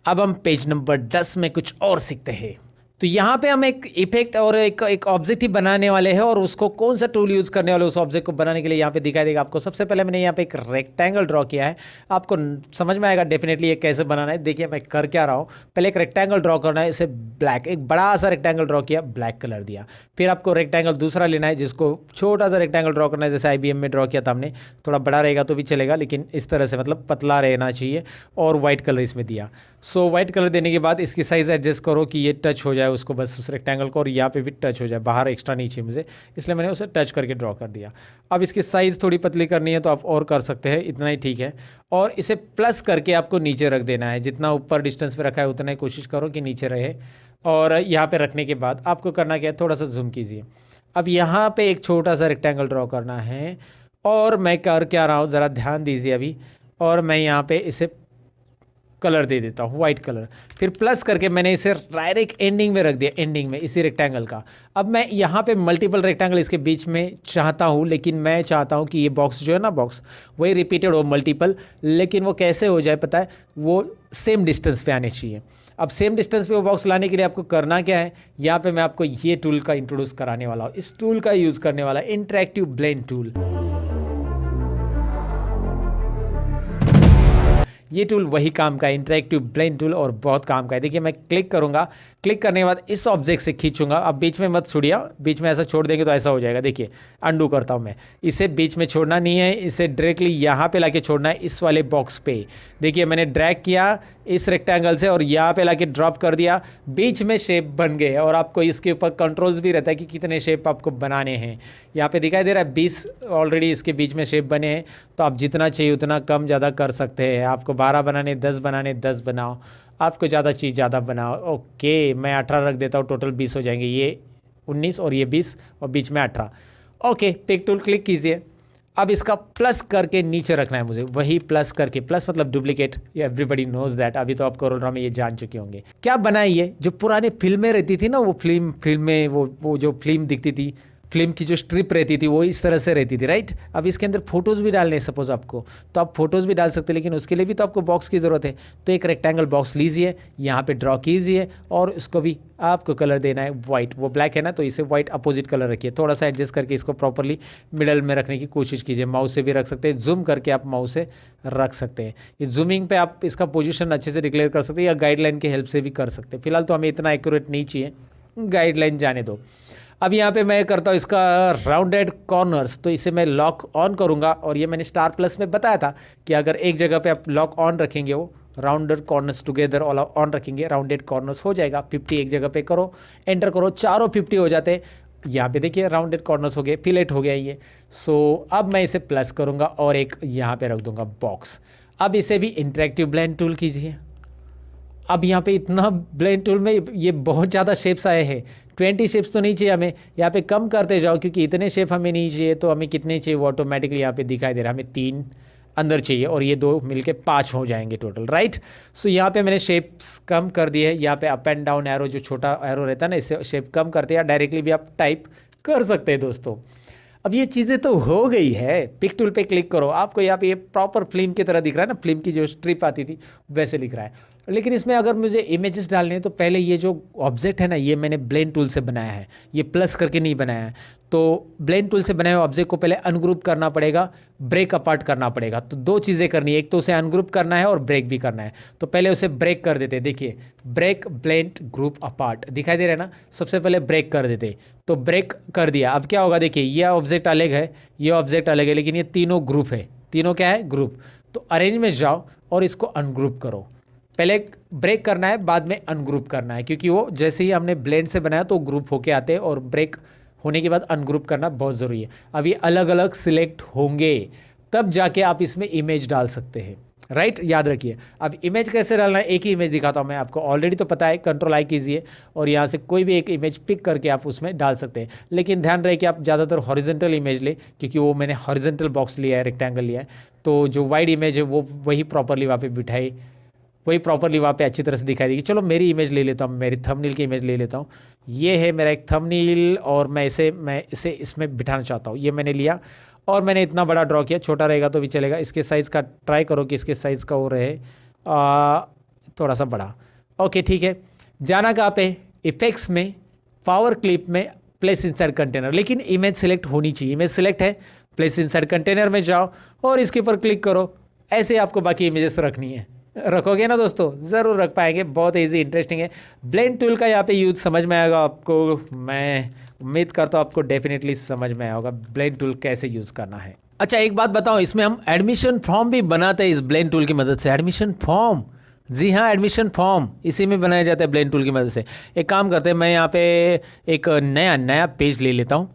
B: अब हम पेज नंबर 10 में कुछ और सीखते हैं। तो यहाँ पे हम एक इफेक्ट और एक ऑब्जेक्ट ही बनाने वाले हैं, और उसको कौन सा टूल यूज़ करने वाले, उस ऑब्जेक्ट को बनाने के लिए यहाँ पे दिखाई देगा आपको। सबसे पहले मैंने यहाँ पे एक रेक्टेंगल ड्रॉ किया है, आपको समझ में आएगा डेफिनेटली ये कैसे बनाना है। देखिए मैं कर क्या रहा हूँ, पहले एक रेक्टेंगल ड्रॉ करना है, इसे ब्लैक, एक बड़ा सा रेक्टेंगल ड्रॉ किया, ब्लैक कलर दिया। फिर आपको रेक्टेंगल दूसरा लेना है, जिसको छोटा सा रेक्टेंगल ड्रॉ करना है, जैसे IBM में ड्रॉ किया था हमने। थोड़ा बड़ा रहेगा तो भी चलेगा, लेकिन इस तरह से मतलब पतला रहना चाहिए, और वाइट कलर इसमें दिया। सो वाइट कलर देने के बाद इसकी साइज़ एडजस्ट करो कि ये टच हो जाए उसको, बस उस रेक्टेंगल को, और यहाँ पे भी टच हो जाए, बाहर एक्स्ट्रा नहीं चाहिए मुझे, इसलिए मैंने उसे टच करके ड्रॉ कर दिया। अब इसकी साइज़ थोड़ी पतली करनी है तो आप और कर सकते हैं, इतना ही ठीक है। और इसे प्लस करके आपको नीचे रख देना है, जितना ऊपर डिस्टेंस पे रखा है उतना ही कोशिश करो कि नीचे रहे। और यहाँ पे रखने के बाद आपको करना क्या है, थोड़ा सा जूम कीजिए। अब यहाँ पे एक छोटा सा रेक्टेंगल ड्रॉ करना है, और मैं कर क्या रहा हूँ ज़रा ध्यान दीजिए अभी। और मैं यहाँ पे इसे कलर दे देता हूँ, वाइट कलर। फिर प्लस करके मैंने इसे डायरेक्ट एंडिंग में रख दिया, एंडिंग में इसी रेक्टेंगल का। अब मैं यहाँ पे मल्टीपल रेक्टेंगल इसके बीच में चाहता हूँ, लेकिन मैं चाहता हूँ कि ये बॉक्स जो है ना, बॉक्स वही रिपीटेड हो, मल्टीपल। लेकिन वो कैसे हो जाए पता है, वो सेम डिस्टेंस पे आने चाहिए। अब सेम डिस्टेंस पे वो बॉक्स लाने के लिए आपको करना क्या है, यहाँ पे मैं आपको ये टूल का इंट्रोड्यूस कराने वाला हूँ। इस टूल का यूज़ करने वाला, इंटरैक्टिव ब्लेंड टूल। ये टूल वही काम का है, इंटरैक्टिव ब्लेंड टूल, और बहुत काम का है। देखिए मैं क्लिक करूंगा, क्लिक करने के बाद इस ऑब्जेक्ट से खींचूंगा। अब बीच में मत छोड़िए, बीच में ऐसा छोड़ देंगे तो ऐसा हो जाएगा। देखिए अंडू करता हूँ मैं, इसे बीच में छोड़ना नहीं है, इसे डायरेक्टली यहाँ पे लाके छोड़ना है, इस वाले बॉक्स पे। देखिए मैंने ड्रैग किया इस रेक्टेंगल से और यहाँ पे लाके ड्रॉप कर दिया, बीच में शेप बन गए। और आपको इसके ऊपर कंट्रोल्स भी रहता है कि कितने शेप आपको बनाने हैं। यहाँ पे दिखाई दे रहा है 20 ऑलरेडी इसके बीच में शेप बने हैं, तो आप जितना चाहिए उतना कम ज़्यादा कर सकते हैं। आपको 12 बनाने, 10 बनाने, 10 बनाओ, आपको ज़्यादा चीज़ ज़्यादा बनाओ। ओके मैं 18 रख देता हूँ, टोटल 20 हो जाएंगे, ये 19 और ये 20 और बीच में 18। ओके पिक टूल क्लिक कीजिए। अब इसका प्लस करके नीचे रखना है मुझे, वही प्लस करके, प्लस मतलब डुप्लीकेट, ये एवरीबडी नोज दैट। अभी तो आप कोरोना में ये जान चुके होंगे। क्या बनाए ये, जो पुराने फिल्में रहती थी ना, वो फिल्म में वो जो फिल्म दिखती थी, फिल्म की जो स्ट्रिप रहती थी, वो इस तरह से रहती थी, राइट। अब इसके अंदर फोटोज़ भी डालने हैं सपोज आपको, तो आप फोटोज़ भी डाल सकते हैं, लेकिन उसके लिए भी तो आपको बॉक्स की ज़रूरत है। तो एक रेक्टेंगल बॉक्स लीजिए, यहाँ पे ड्रॉ कीजिए, और उसको भी आपको कलर देना है वाइट। वो ब्लैक है ना, तो इसे वाइट अपोजिट कलर रखिए। थोड़ा सा एडजस्ट करके इसको प्रॉपरली मिडल में रखने की कोशिश कीजिए। माउस से भी रख सकते हैं, जूम करके आप माउस से रख सकते हैं। ये जूमिंग पे आप इसका पोजीशन अच्छे से डिक्लेयर कर सकते हैं, या गाइडलाइन की हेल्प से भी कर सकते हैं। फिलहाल तो हमें इतना एक्यूरेट नहीं चाहिए, गाइडलाइन जाने दो। अब यहाँ पे मैं करता हूँ इसका राउंडेड कॉर्नर्स, तो इसे मैं लॉक ऑन करूँगा। और ये मैंने स्टार प्लस में बताया था कि अगर एक जगह पे आप लॉक ऑन रखेंगे, वो rounded corners together all on रखेंगे, राउंडेड कॉर्नर्स हो जाएगा। 50 एक जगह पे करो, एंटर करो, चारों 50 हो जाते हैं। यहाँ पे देखिए राउंडेड कॉर्नर्स हो गए, फिलेट हो गया ये। सो अब मैं इसे प्लस करूँगा और एक यहाँ पे रख दूँगा बॉक्स। अब इसे भी इंटरेक्टिव ब्लेंड टूल कीजिए। अब यहाँ पे इतना ब्लेंड टूल में ये बहुत ज़्यादा शेप्स आए हैं, 20 शेप्स तो नहीं चाहिए हमें। यहाँ पे कम करते जाओ, क्योंकि इतने शेप हमें नहीं चाहिए। तो हमें कितने चाहिए वो ऑटोमेटिकली यहाँ पे दिखाई दे रहा है, हमें 3 अंदर चाहिए, और ये 2 मिलके 5 हो जाएंगे टोटल, राइट। सो यहाँ पे मैंने शेप्स कम कर दिए है। यहाँ पे अप एंड डाउन एरो, जो छोटा एरो रहता है ना, इससे शेप कम करते हैं, या डायरेक्टली भी आप टाइप कर सकते हैं दोस्तों। अब ये चीज़ें तो हो गई है, पिक टूल पे क्लिक करो, आपको यहाँ पे ये प्रॉपर फिल्म की तरह दिख रहा है ना, फिल्म की जो स्ट्रिप आती थी वैसे दिख रहा है। लेकिन इसमें अगर मुझे इमेजेस डालने हैं तो पहले ये जो ऑब्जेक्ट है ना, ये मैंने ब्लेंड टूल से बनाया है, ये प्लस करके नहीं बनाया है। तो ब्लेंड टूल से बनाए हुए ऑब्जेक्ट को पहले अनग्रुप करना पड़ेगा, ब्रेक अपार्ट करना पड़ेगा। तो दो चीज़ें करनी है, एक तो उसे अनग्रुप करना है और ब्रेक भी करना है। तो पहले उसे ब्रेक कर देते, देखिए ब्रेक ब्लेंड ग्रुप अपार्ट दिखाई दे रहा है ना, सबसे पहले ब्रेक कर देते। तो ब्रेक कर दिया, अब क्या होगा देखिए, ये ऑब्जेक्ट अलग है, ये ऑब्जेक्ट अलग है, लेकिन ये तीनों ग्रुप है, तीनों क्या है, ग्रुप। तो अरेंज में जाओ और इसको अनग्रुप करो, पहले ब्रेक करना है बाद में अनग्रुप करना है, क्योंकि वो जैसे ही हमने ब्लेंड से बनाया तो ग्रुप होके आते हैं, और ब्रेक होने के बाद अनग्रुप करना बहुत ज़रूरी है। अब ये अलग अलग सिलेक्ट होंगे तब जाके आप इसमें इमेज डाल सकते हैं, राइट, याद रखिए। अब इमेज कैसे डालना है, एक ही इमेज दिखाता हूँ मैं आपको, ऑलरेडी तो पता है, कंट्रोल आई कीजिए और यहाँ से कोई भी एक इमेज पिक करके आप उसमें डाल सकते हैं। लेकिन ध्यान रहे कि आप ज़्यादातर हॉरिजेंटल इमेज ले, क्योंकि वो मैंने हॉरिजेंटल बॉक्स लिया है, रेक्टेंगल लिया है, तो जो वाइड इमेज है वो वही प्रॉपरली वहाँ पे बिठाई, वही प्रॉपरली वहाँ पे अच्छी तरह से दिखाई देगी। चलो मेरी इमेज ले लेता हूँ, मेरी थंबनेल की इमेज ले लेता हूँ। ये है मेरा एक थंबनेल और मैं इसे इसमें बिठाना चाहता हूँ। ये मैंने लिया और मैंने इतना बड़ा ड्रॉ किया, छोटा रहेगा तो भी चलेगा। इसके साइज़ का ट्राई करो कि इसके साइज़ का वो रहे थोड़ा सा बड़ा। ओके ठीक है, जाना कहाँ पे, इफेक्ट्स में, पावर क्लिप में, प्लेस इनसाइड कंटेनर। लेकिन इमेज सेलेक्ट होनी चाहिए, इमेज सेलेक्ट है, प्लेस इनसाइड कंटेनर में जाओ और इसके ऊपर क्लिक करो। ऐसे आपको बाकी इमेजेस रखनी है, रखोगे ना दोस्तों, ज़रूर रख पाएंगे, बहुत इजी इंटरेस्टिंग है। ब्लेंड टूल का यहाँ पे यूज समझ में आएगा आपको, मैं उम्मीद करता हूँ आपको डेफिनेटली समझ में आएगा ब्लेंड टूल कैसे यूज़ करना है। अच्छा एक बात बताओ, इसमें हम एडमिशन फॉर्म भी बनाते हैं इस ब्लेंड टूल की मदद से। एडमिशन फॉर्म, जी हाँ, एडमिशन फॉर्म इसी में बनाया जाता है ब्लेंड टूल की मदद से। एक काम करते हैं, मैं यहाँ पे एक नया पेज ले लेता हूँ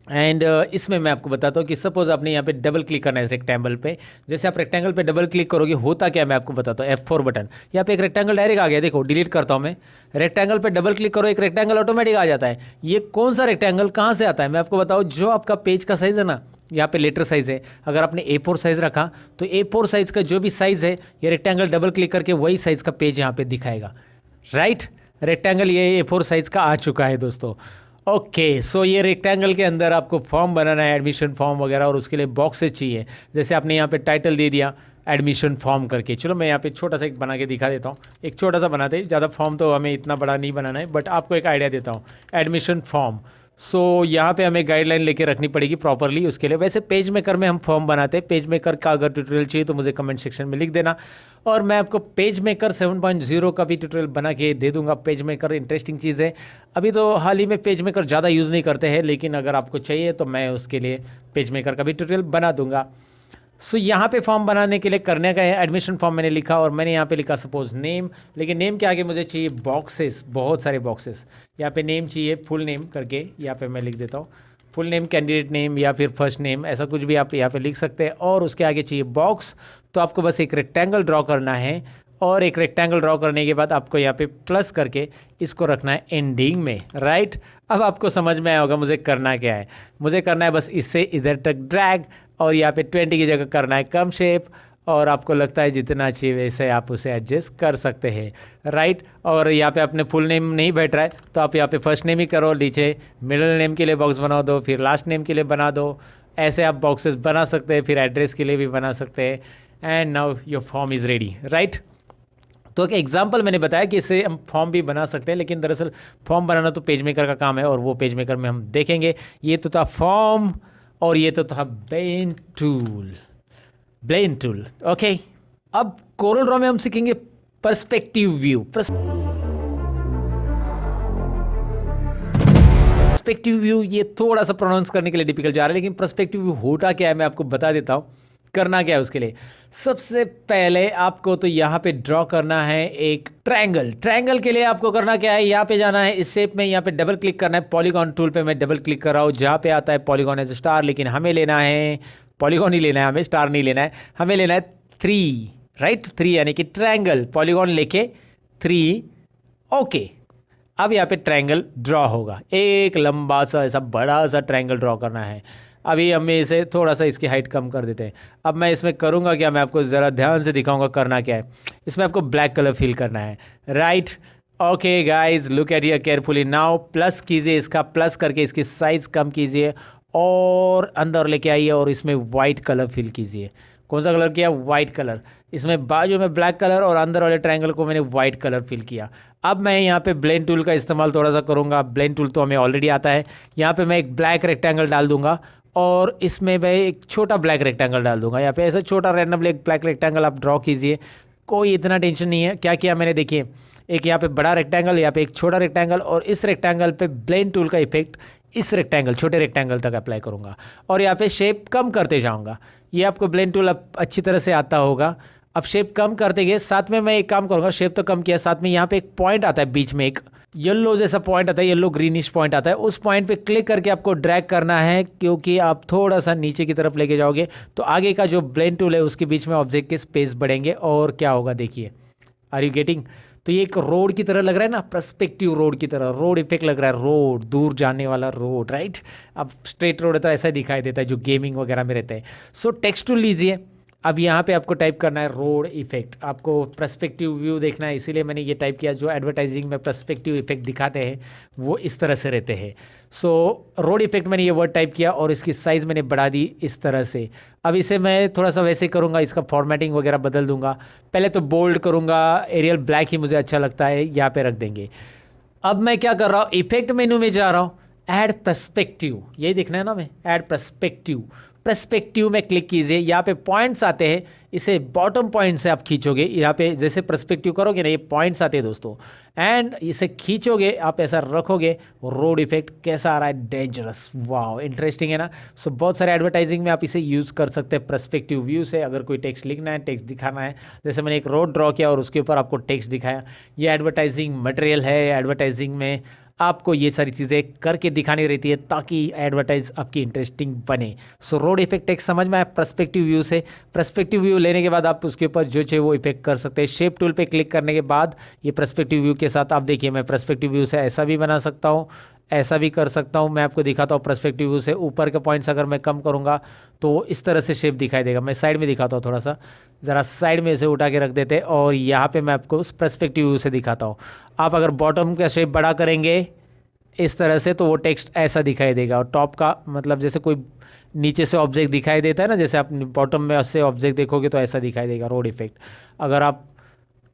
B: एंड इसमें मैं आपको बताता हूँ कि सपोज आपने यहाँ पे डबल क्लिक करना है रेक्टेंगल पे। जैसे आप रेक्टेंगल पे डबल क्लिक करोगे होता क्या, मैं आपको बताता हूँ। F4 बटन, यहाँ पे एक रेक्टेंगल डायरेक्ट आ गया, देखो डिलीट करता हूँ मैं। रेक्टेंगल पे डबल क्लिक करो, एक रेक्टेंगल ऑटोमेटिक आ जाता है। ये कौन सा रेक्टेंगल कहाँ से आता है, मैं आपको बताऊँ। जो आपका पेज का साइज़ है ना, यहाँ पे लेटर साइज़ है, अगर आपने A4 साइज़ रखा तो A4 साइज़ का जो भी साइज़ है, ये रेक्टेंगल डबल क्लिक करके वही साइज़ का पेज यहाँ पे दिखाएगा, राइट। रेक्टेंगल ये A4 साइज़ का आ चुका है दोस्तों। ओके सो ये रेक्टेंगल के अंदर आपको फॉर्म बनाना है, एडमिशन फॉर्म वगैरह, और उसके लिए बॉक्सेस चाहिए। जैसे आपने यहाँ पे टाइटल दे दिया एडमिशन फॉर्म करके। चलो मैं यहाँ पे छोटा सा एक बना के दिखा देता हूँ, एक छोटा सा बनाते हैं, ज़्यादा फॉर्म तो हमें इतना बड़ा नहीं बनाना है, बट आपको एक आइडिया देता हूँ। एडमिशन फॉर्म, सो यहाँ पे हमें गाइडलाइन लेके रखनी पड़ेगी प्रॉपरली उसके लिए। वैसे पेज मेकर में हम फॉर्म बनाते हैं, पेज मेकर का अगर ट्यूटोरियल चाहिए तो मुझे कमेंट सेक्शन में लिख देना, और मैं आपको पेज मेकर 7.0 का भी ट्यूटोरियल बना के दे दूंगा। पेज मेकर इंटरेस्टिंग चीज़ है, अभी तो हाल ही में पेज मेकर ज़्यादा यूज़ नहीं करते हैं, लेकिन अगर आपको चाहिए तो मैं उसके लिए पेज मेकर का भी ट्यूटोरियल बना दूंगा। सो यहाँ पे फॉर्म बनाने के लिए करने का है, एडमिशन फॉर्म मैंने लिखा और मैंने यहाँ पे लिखा सपोज नेम, लेकिन नेम के आगे मुझे चाहिए बॉक्सेस, बहुत सारे बॉक्सेस। यहाँ पे नेम चाहिए फुल नेम करके, यहाँ पे मैं लिख देता हूँ फुल नेम, कैंडिडेट नेम या फिर फर्स्ट नेम, ऐसा कुछ भी आप यहाँ पे लिख सकते हैं। और उसके आगे चाहिए बॉक्स, तो आपको बस एक रेक्टेंगल ड्रॉ करना है, और एक रेक्टेंगल ड्रॉ करने के बाद आपको यहाँ पे प्लस करके इसको रखना है एंडिंग में, राइट। अब आपको समझ में आया होगा मुझे करना क्या है। मुझे करना है बस इससे इधर तक ड्रैग, और यहाँ पे 20 की जगह करना है कम शेप, और आपको लगता है जितना चाहिए वैसे आप उसे एडजस्ट कर सकते हैं, राइट। और यहाँ पे अपने फुल नेम नहीं बैठ रहा है तो आप यहाँ पे फर्स्ट नेम ही करो, नीचे मिडिल नेम के लिए बॉक्स बना दो, फिर लास्ट नेम के लिए बना दो। ऐसे आप बॉक्सेस बना सकते हैं, फिर एड्रेस के लिए भी बना सकते हैं। And now your form is ready, right. तो एक एग्जाम्पल मैंने बताया कि इससे हम फॉर्म भी बना सकते हैं, लेकिन दरअसल फॉर्म बनाना तो पेज मेकर का काम है, और वो पेज मेकर में हम देखेंगे। ये तो था फॉर्म और ये तो था blend tool, blend tool. Okay, अब कोरल ड्रॉ में हम सीखेंगे पर्सपेक्टिव व्यू। पर्सपेक्टिव व्यू ये थोड़ा सा प्रोनाउंस करने के लिए डिफिकल्ट जा रहा है, लेकिन पर्सपेक्टिव व्यू होता क्या है मैं आपको बता देता हूँ। करना क्या है उसके लिए, सबसे पहले आपको तो यहाँ पे ड्रॉ करना है एक ट्रायंगल। ट्रायंगल के लिए आपको करना क्या है, यहाँ पे जाना है इस शेप में, यहाँ पे डबल क्लिक करना है। पॉलीगॉन टूल पे मैं डबल क्लिक कर रहा हूँ, जहाँ पे आता है पॉलीगॉन एज स्टार, लेकिन हमें लेना है पॉलीगॉन ही लेना है, हमें स्टार नहीं लेना है, हमें लेना है 3, राइट। 3 यानी कि ट्रायंगल, पॉलीगॉन लेके 3। ओके, अब यहाँ पे ट्रायंगल ड्रॉ होगा, एक लंबा सा ऐसा बड़ा सा ट्रायंगल ड्रॉ करना है। अभी हमें इसे थोड़ा सा इसकी हाइट कम कर देते हैं। अब मैं इसमें करूँगा क्या, मैं आपको ज़रा ध्यान से दिखाऊंगा करना क्या है। इसमें आपको ब्लैक कलर फिल करना है, right. Okay guys, look at here carefully. Now plus कीजिए, इसका प्लस करके इसकी साइज़ कम कीजिए और अंदर लेके आइए और इसमें वाइट कलर फिल कीजिए। कौन सा कलर किया? White colour. इसमें बाजू में ब्लैक कलर और अंदर वाले ट्रायंगल को मैंने वाइट कलर फिल किया। अब मैं यहाँ पे ब्लेंड टूल का इस्तेमाल थोड़ा सा करूँगा। ब्लेंड टूल तो हमें ऑलरेडी आता है। यहाँ पे मैं एक ब्लैक रेक्टेंगल डाल दूंगा और इसमें मैं एक छोटा ब्लैक रेक्टेंगल डाल दूंगा। यहाँ पे ऐसा छोटा रैंडमली एक ब्लैक रेक्टेंगल आप ड्रॉ कीजिए, कोई इतना टेंशन नहीं है। क्या किया मैंने, देखिए, एक यहाँ पे बड़ा रेक्टेंगल, यहाँ पे एक छोटा रेक्टेंगल, और इस रेक्टेंगल पे ब्लेंड टूल का इफेक्ट इस रेक्टेंगल, छोटे रेक्टेंगल तक अप्लाई करूँगा और यहाँ पे शेप कम करते जाऊँगा। ये आपको ब्लेंड टूल अब अच्छी तरह से आता होगा। अब शेप कम करते गए, साथ में मैं एक काम करूँगा, शेप तो कम किया, साथ में यहाँ पे एक पॉइंट आता है, बीच में एक येलो जैसा पॉइंट आता है, येलो ग्रीनिश पॉइंट आता है। उस पॉइंट पे क्लिक करके आपको ड्रैग करना है, क्योंकि आप थोड़ा सा नीचे की तरफ लेके जाओगे तो आगे का जो ब्लेंड टूल है उसके बीच में ऑब्जेक्ट के स्पेस बढ़ेंगे और क्या होगा देखिए। Are you getting? तो ये एक रोड की तरह लग रहा है ना, पर्सपेक्टिव रोड की तरह, रोड इफेक्ट लग रहा है, रोड, दूर जाने वाला रोड, राइट। अब स्ट्रेट रोड है तो ऐसा दिखाई देता है जो गेमिंग वगैरह में रहता है। सो टेक्स्ट टूल लीजिए। अब यहाँ पे आपको टाइप करना है रोड इफेक्ट। आपको पर्सपेक्टिव व्यू देखना है, इसीलिए मैंने ये टाइप किया। जो एडवर्टाइजिंग में पर्सपेक्टिव इफेक्ट दिखाते हैं वो इस तरह से रहते हैं। सो रोड इफेक्ट मैंने ये वर्ड टाइप किया और इसकी साइज़ मैंने बढ़ा दी इस तरह से। अब इसे मैं थोड़ा सा वैसे करूँगा, इसका फॉर्मेटिंग वगैरह बदल दूंगा। पहले तो बोल्ड करूँगा, एरियल ब्लैक ही मुझे अच्छा लगता है, यहाँ पे रख देंगे। अब मैं क्या कर रहा हूँ, इफेक्ट मेनू में जा रहा हूँ, ऐड पर्सपेक्टिव, यही देखना है ना, मैं ऐड पर्सपेक्टिव, पर्सपेक्टिव में क्लिक कीजिए। यहाँ पे पॉइंट्स आते हैं, इसे बॉटम पॉइंट से आप खींचोगे। यहाँ पे जैसे पर्सपेक्टिव करोगे ना, ये पॉइंट्स आते हैं दोस्तों, एंड इसे खींचोगे, आप ऐसा रखोगे। रोड इफेक्ट कैसा आ रहा है, डेंजरस, वाह, इंटरेस्टिंग है ना। सो बहुत सारे एडवर्टाइजिंग में आप इसे यूज़ कर सकते हैं पर्सपेक्टिव व्यू से। अगर कोई टेक्स्ट लिखना है, टेक्स्ट दिखाना है, जैसे मैंने एक रोड ड्रॉ किया और उसके ऊपर आपको टेक्स्ट दिखाया, ये एडवर्टाइजिंग मटेरियल है। एडवर्टाइजिंग में आपको ये सारी चीज़ें करके दिखानी रहती है ताकि एडवर्टाइज आपकी इंटरेस्टिंग बने। सो रोड इफेक्ट टेक्स्ट समझ में आया पर्सपेक्टिव व्यू से। पर्सपेक्टिव व्यू लेने के बाद आप उसके ऊपर जो चाहिए वो इफेक्ट कर सकते हैं। शेप टूल पे क्लिक करने के बाद ये पर्सपेक्टिव व्यू के साथ आप देखिए, मैं पर्सपेक्टिव व्यू से ऐसा भी बना सकता हूँ, ऐसा भी कर सकता हूँ। मैं आपको दिखाता हूँ पर्सपेक्टिव व्यू से। ऊपर के पॉइंट्स अगर मैं कम करूँगा तो इस तरह से शेप दिखाई देगा। मैं साइड में दिखाता हूँ, थोड़ा सा ज़रा साइड में इसे उठा के रख देते हैं और यहाँ पे मैं आपको उस पर्सपेक्टिव व्यू से दिखाता हूँ। आप अगर बॉटम का शेप बड़ा करेंगे इस तरह से तो वो टेक्स्ट ऐसा दिखाई देगा, और टॉप का मतलब जैसे कोई नीचे से ऑब्जेक्ट दिखाई देता है ना, जैसे आप बॉटम में से ऑब्जेक्ट देखोगे तो ऐसा दिखाई देगा रोड इफेक्ट। अगर आप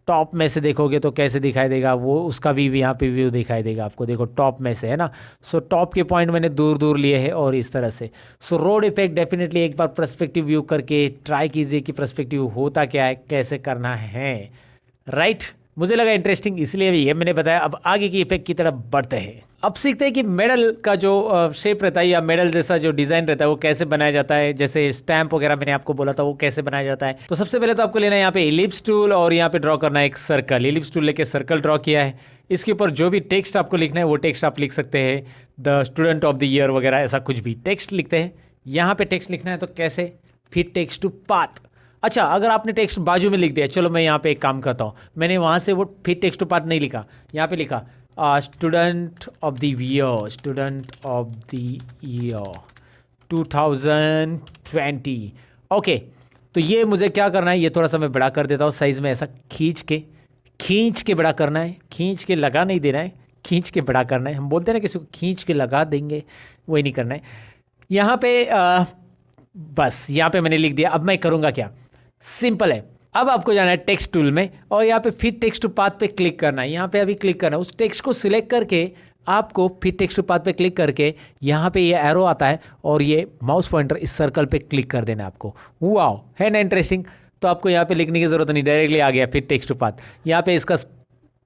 B: टॉप में से देखोगे तो कैसे दिखाई देगा, वो उसका भी यहाँ पे व्यू दिखाई देगा आपको। देखो टॉप में से है ना। सो टॉप के पॉइंट मैंने दूर दूर लिए हैं और इस तरह से। सो रोड इफेक्ट डेफिनेटली एक बार पर्सपेक्टिव व्यू करके ट्राई कीजिए कि पर्सपेक्टिव होता क्या है, कैसे करना है, राइट। मुझे लगा इंटरेस्टिंग, इसलिए ये मैंने बताया। अब आगे की इफेक्ट की तरफ बढ़ते हैं। अब सीखते हैं कि मेडल का जो शेप रहता है या मेडल जैसा जो डिज़ाइन रहता है वो कैसे बनाया जाता है। जैसे स्टैम्प वगैरह मैंने आपको बोला था वो कैसे बनाया जाता है। तो सबसे पहले तो आपको लेना है यहाँ पे इलिप्स टूल और यहाँ पे ड्रॉ करना है एक सर्कल। इलिप्स टूल लेके सर्कल ड्रॉ किया है। इसके ऊपर जो भी टेक्स्ट आपको लिखना है वो टेक्स्ट आप लिख सकते हैं, the student of the year वगैरह, ऐसा कुछ भी टेक्स्ट लिखते हैं। यहाँ पे टेक्स्ट लिखना है तो कैसे, फिर टेक्स्ट टू पाथ। अच्छा, अगर आपने टेक्स्ट बाजू में लिख दिया, चलो मैं यहाँ पे एक काम करता हूँ, मैंने वहाँ से वो फिर टेक्स्ट टू पार्ट नहीं लिखा, यहाँ पे लिखा student of the year, student of the year 2020। Okay, तो ये मुझे क्या करना है, ये थोड़ा सा मैं बड़ा कर देता हूँ साइज़ में, ऐसा खींच के बड़ा करना है, खींच के लगा नहीं देना है, खींच के बड़ा करना है। हम बोलते हैं ना किसी को खींच के लगा देंगे, वही नहीं करना है। यहाँ पे बस यहाँ पे मैंने लिख दिया। अब मैं करूँगा क्या, सिंपल है। अब आपको जाना है टेक्स्ट टूल में और यहाँ पे फिट टेक्स्ट टू पाथ पे क्लिक करना है। यहाँ पे अभी क्लिक करना है, उस टेक्स्ट को सिलेक्ट करके आपको फिट टेक्स्ट टू पाथ पे क्लिक करके यहाँ पे ये एरो आता है और ये माउस पॉइंटर इस सर्कल पे क्लिक कर देना है आपको। वाओ, है ना इंटरेस्टिंग। तो आपको यहाँ पे लिखने की ज़रूरत नहीं, डायरेक्टली आ गया फिट टेक्स्ट टू पाथ। यहाँ पे इसका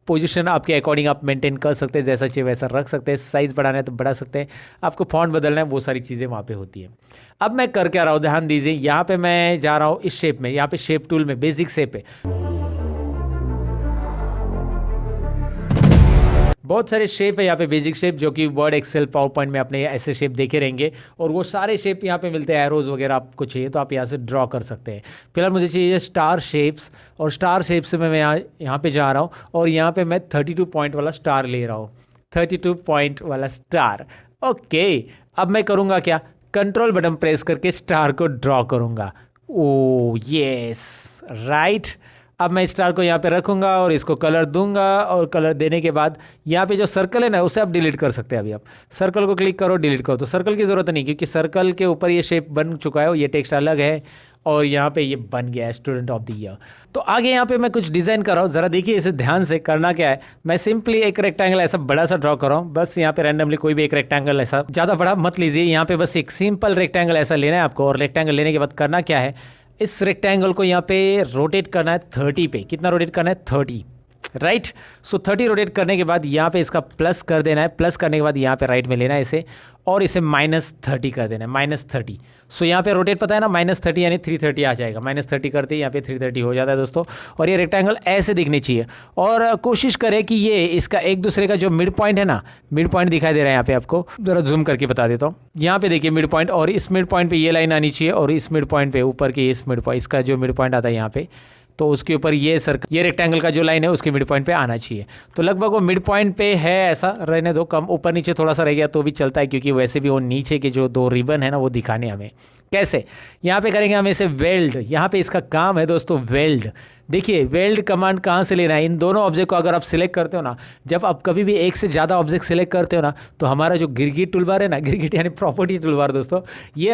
B: पोजीशन आपके अकॉर्डिंग आप मेंटेन कर सकते हैं, जैसा चाहिए वैसा रख सकते हैं। साइज़ बढ़ाना है तो बढ़ा सकते हैं, आपको फॉन्ट बदलना है, वो सारी चीज़ें वहाँ पे होती हैं। अब मैं कर क्या रहा हूँ, ध्यान दीजिए। यहाँ पे मैं जा रहा हूँ इस शेप में, यहाँ पे शेप टूल में बेसिक शेप है, बहुत सारे शेप है यहाँ पे बेसिक शेप, जो कि वर्ड एक्सेल पावर पॉइंट में अपने ऐसे शेप देखे रहेंगे और वो सारे शेप यहाँ पे मिलते हैं। एरोज वगैरह आपको चाहिए तो आप यहाँ से ड्रॉ कर सकते हैं। फिलहाल मुझे चाहिए स्टार शेप्स, और स्टार शेप से मैं यहाँ पे जा रहा हूँ और यहाँ पे मैं 32 पॉइंट वाला स्टार ले रहा हूँ, 32 पॉइंट वाला स्टार। ओके, अब मैं करूँगा क्या, कंट्रोल बटन प्रेस करके स्टार को ड्रॉ करूँगा। ओ यस, राइट। अब मैं स्टार को यहाँ पे रखूँगा और इसको कलर दूंगा, और कलर देने के बाद यहाँ पे जो सर्कल है ना उसे आप डिलीट कर सकते हैं। अभी आप सर्कल को क्लिक करो, डिलीट करो, तो सर्कल की ज़रूरत नहीं, क्योंकि सर्कल के ऊपर ये शेप बन चुका है, ये टेक्स्ट अलग है और यहाँ पे ये बन गया है स्टूडेंट ऑफ द ईयर। तो आगे यहाँ पे मैं कुछ डिज़ाइन कर रहा हूँ, ज़रा देखिए इसे ध्यान से। करना क्या है, मैं सिंपली एक रेक्टेंगल ऐसा बड़ा सा ड्रॉ कर रहा हूँ। बस यहाँ पे रैंडमली कोई भी एक रेक्टेंगल ऐसा, ज़्यादा बड़ा मत लीजिए, यहाँ पे बस एक सिंपल रेक्टेंगल ऐसा लेना है आपको। और रेक्टेंगल लेने के बाद करना क्या है, इस रेक्टेंगल को यहाँ पे रोटेट करना है 30 पे। कितना रोटेट करना है, 30, राइट। सो 30 रोटेट करने के बाद यहाँ पे इसका प्लस कर देना है। प्लस करने के बाद यहाँ पे राइट में लेना है इसे, और इसे -30 कर देना है, -30। सो यहाँ पे रोटेट पता है ना, -30 यानी 330 आ जाएगा। -30 करते ही यहाँ पे 330 हो जाता है दोस्तों। और ये रेक्टेंगल ऐसे दिखनी चाहिए। और कोशिश करें कि ये इसका एक दूसरे का जो मिड पॉइंट है ना, मिड पॉइंट दिखाई दे रहा है यहाँ पे, आपको जरा जूम करके बता देता हूँ। यहाँ पे देखिए मिड पॉइंट, और इस मिड पॉइंट पे ये लाइन आनी चाहिए, और इस मिड पॉइंट पे ऊपर के इस मिड पॉइंट, इसका जो मिड पॉइंट आता है यहाँ पे, तो उसके ऊपर ये सर्कल, ये रेक्टेंगल का जो लाइन है उसके मिड पॉइंट पे आना चाहिए। तो लगभग वो मिड पॉइंट पे है, ऐसा रहने दो। कम ऊपर नीचे थोड़ा सा रह गया तो भी चलता है, क्योंकि वैसे भी वो नीचे के जो 2 रिबन है ना वो दिखाने हमें। कैसे, यहाँ पे करेंगे हम इसे वेल्ड। यहाँ पे इसका काम है दोस्तों वेल्ड। देखिए वेल्ड कमांड कहाँ से लेना है, इन दोनों ऑब्जेक्ट को अगर आप सिलेक्ट करते हो ना, जब आप कभी भी एक से ज़्यादा ऑब्जेक्ट सिलेक्ट करते हो ना, तो हमारा जो गिरगिट टूलबार है ना, गिरगिट यानी प्रॉपर्टी टूलबार दोस्तों, ये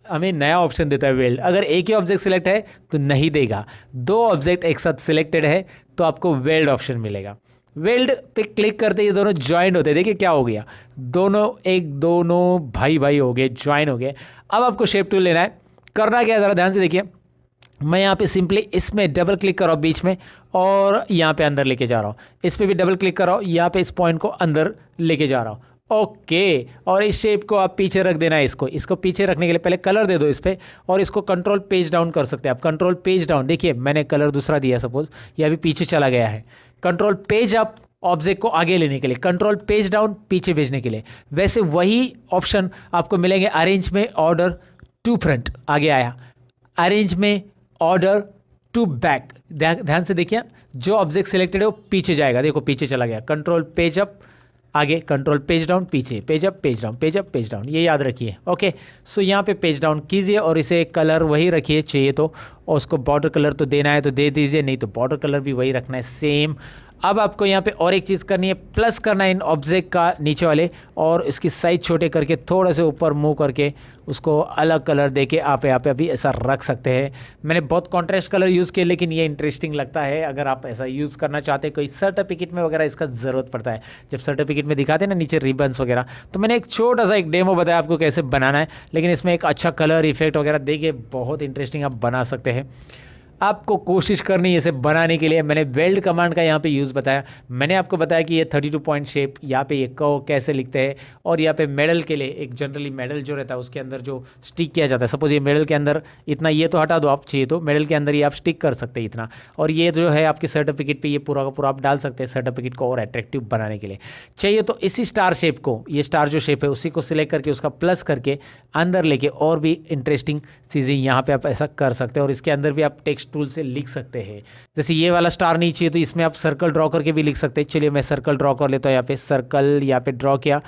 B: हमें नया ऑप्शन देता है वेल्ड। अगर एक ही ऑब्जेक्ट सिलेक्ट है तो नहीं देगा, 2 ऑब्जेक्ट एक साथ सिलेक्टेड है तो आपको वेल्ड ऑप्शन मिलेगा। वेल्ड पे क्लिक करते ये दोनों ज्वाइंट होते हैं। देखिए क्या हो गया, दोनों भाई भाई हो गए, ज्वाइन हो गए। अब आपको शेप टूल लेना है। करना क्या है ज़रा ध्यान से देखिए, मैं यहाँ पे सिंपली इसमें डबल क्लिक कर रहा हूँ बीच में, और यहाँ पे अंदर लेके जा रहा हूँ। इस पर भी डबल क्लिक कर रहा हूँ, यहाँ पे इस पॉइंट को अंदर लेके जा रहा हूँ। ओके, और इस शेप को आप पीछे रख देना है। इसको पीछे रखने के लिए पहले कलर दे दो इस पर, और इसको कंट्रोल पेज डाउन कर सकते हैं आप। कंट्रोल पेज डाउन, देखिए मैंने कलर दूसरा दिया, सपोज ये अभी पीछे चला गया है। कंट्रोल पेज अप ऑब्जेक्ट को आगे लेने के लिए, कंट्रोल पेज डाउन पीछे भेजने के लिए। वैसे वही ऑप्शन आपको मिलेंगे अरेंज में, ऑर्डर टू फ्रंट आगे आया, अरेंज में ऑर्डर टू बैक। ध्यान से देखिए, जो ऑब्जेक्ट सिलेक्टेड है वो पीछे जाएगा, देखो पीछे चला गया। कंट्रोल पेज अप आगे, कंट्रोल पेज डाउन पीछे, page up page down, page up page down, ये याद रखिए। ओके, सो यहाँ पे पेज डाउन कीजिए और इसे कलर वही रखिए चाहिए तो, और उसको बॉर्डर कलर तो देना है तो दे दीजिए, नहीं तो बॉर्डर कलर भी वही रखना है सेम। अब आपको यहाँ पे और एक चीज़ करनी है, प्लस करना है इन ऑब्जेक्ट का नीचे वाले, और इसकी साइज छोटे करके थोड़ा से ऊपर मूव करके उसको अलग कलर देके आप यहाँ पे अभी ऐसा रख सकते हैं। मैंने बहुत कॉन्ट्रास्ट कलर यूज़ किए, लेकिन ये इंटरेस्टिंग लगता है। अगर आप ऐसा यूज़ करना चाहते हैं, कोई सर्टिफिकेट में वगैरह इसका ज़रूरत पड़ता है, जब सर्टिफिकेट में दिखाते हैं ना नीचे रिबन्स वगैरह, तो मैंने एक छोटा सा एक डेमो बताया आपको कैसे बनाना है, लेकिन इसमें एक अच्छा कलर इफेक्ट वगैरह देके बहुत इंटरेस्टिंग आप बना सकते हैं। आपको कोशिश करनी है इसे बनाने के लिए। मैंने वेल्ड कमांड का यहाँ पे यूज़ बताया। मैंने आपको बताया कि ये 32 पॉइंट शेप, यहाँ पे ये कर्व कैसे लिखते हैं, और यहाँ पे मेडल के लिए एक जनरली मेडल जो रहता है उसके अंदर जो स्टिक किया जाता है, सपोज ये मेडल के अंदर इतना, ये तो हटा दो आप चाहिए तो, मेडल के अंदर ये आप स्टिक कर सकते हैं इतना, और ये जो है आपके सर्टिफिकेट पर ये पूरा का पूरा आप डाल सकते हैं सर्टिफिकेट को और अट्रैक्टिव बनाने के लिए। चाहिए तो इसी स्टार शेप को, ये स्टार जो शेप है उसी को सिलेक्ट करके उसका प्लस करके अंदर लेके और भी इंटरेस्टिंग चीज़ें यहाँ पे आप ऐसा कर सकते हैं। और इसके अंदर भी आप टेक्स्ट टूल से लिख सकते हैं। जैसे ये वाला स्टार नहीं चाहिए तो इसमें आप सर्कल ड्रॉ करके भी लिख सकते हैं। चलिए मैं सर्कल ड्रॉ कर लेता हूँ। यहाँ पे सर्कल यहाँ पे ड्रॉ किया,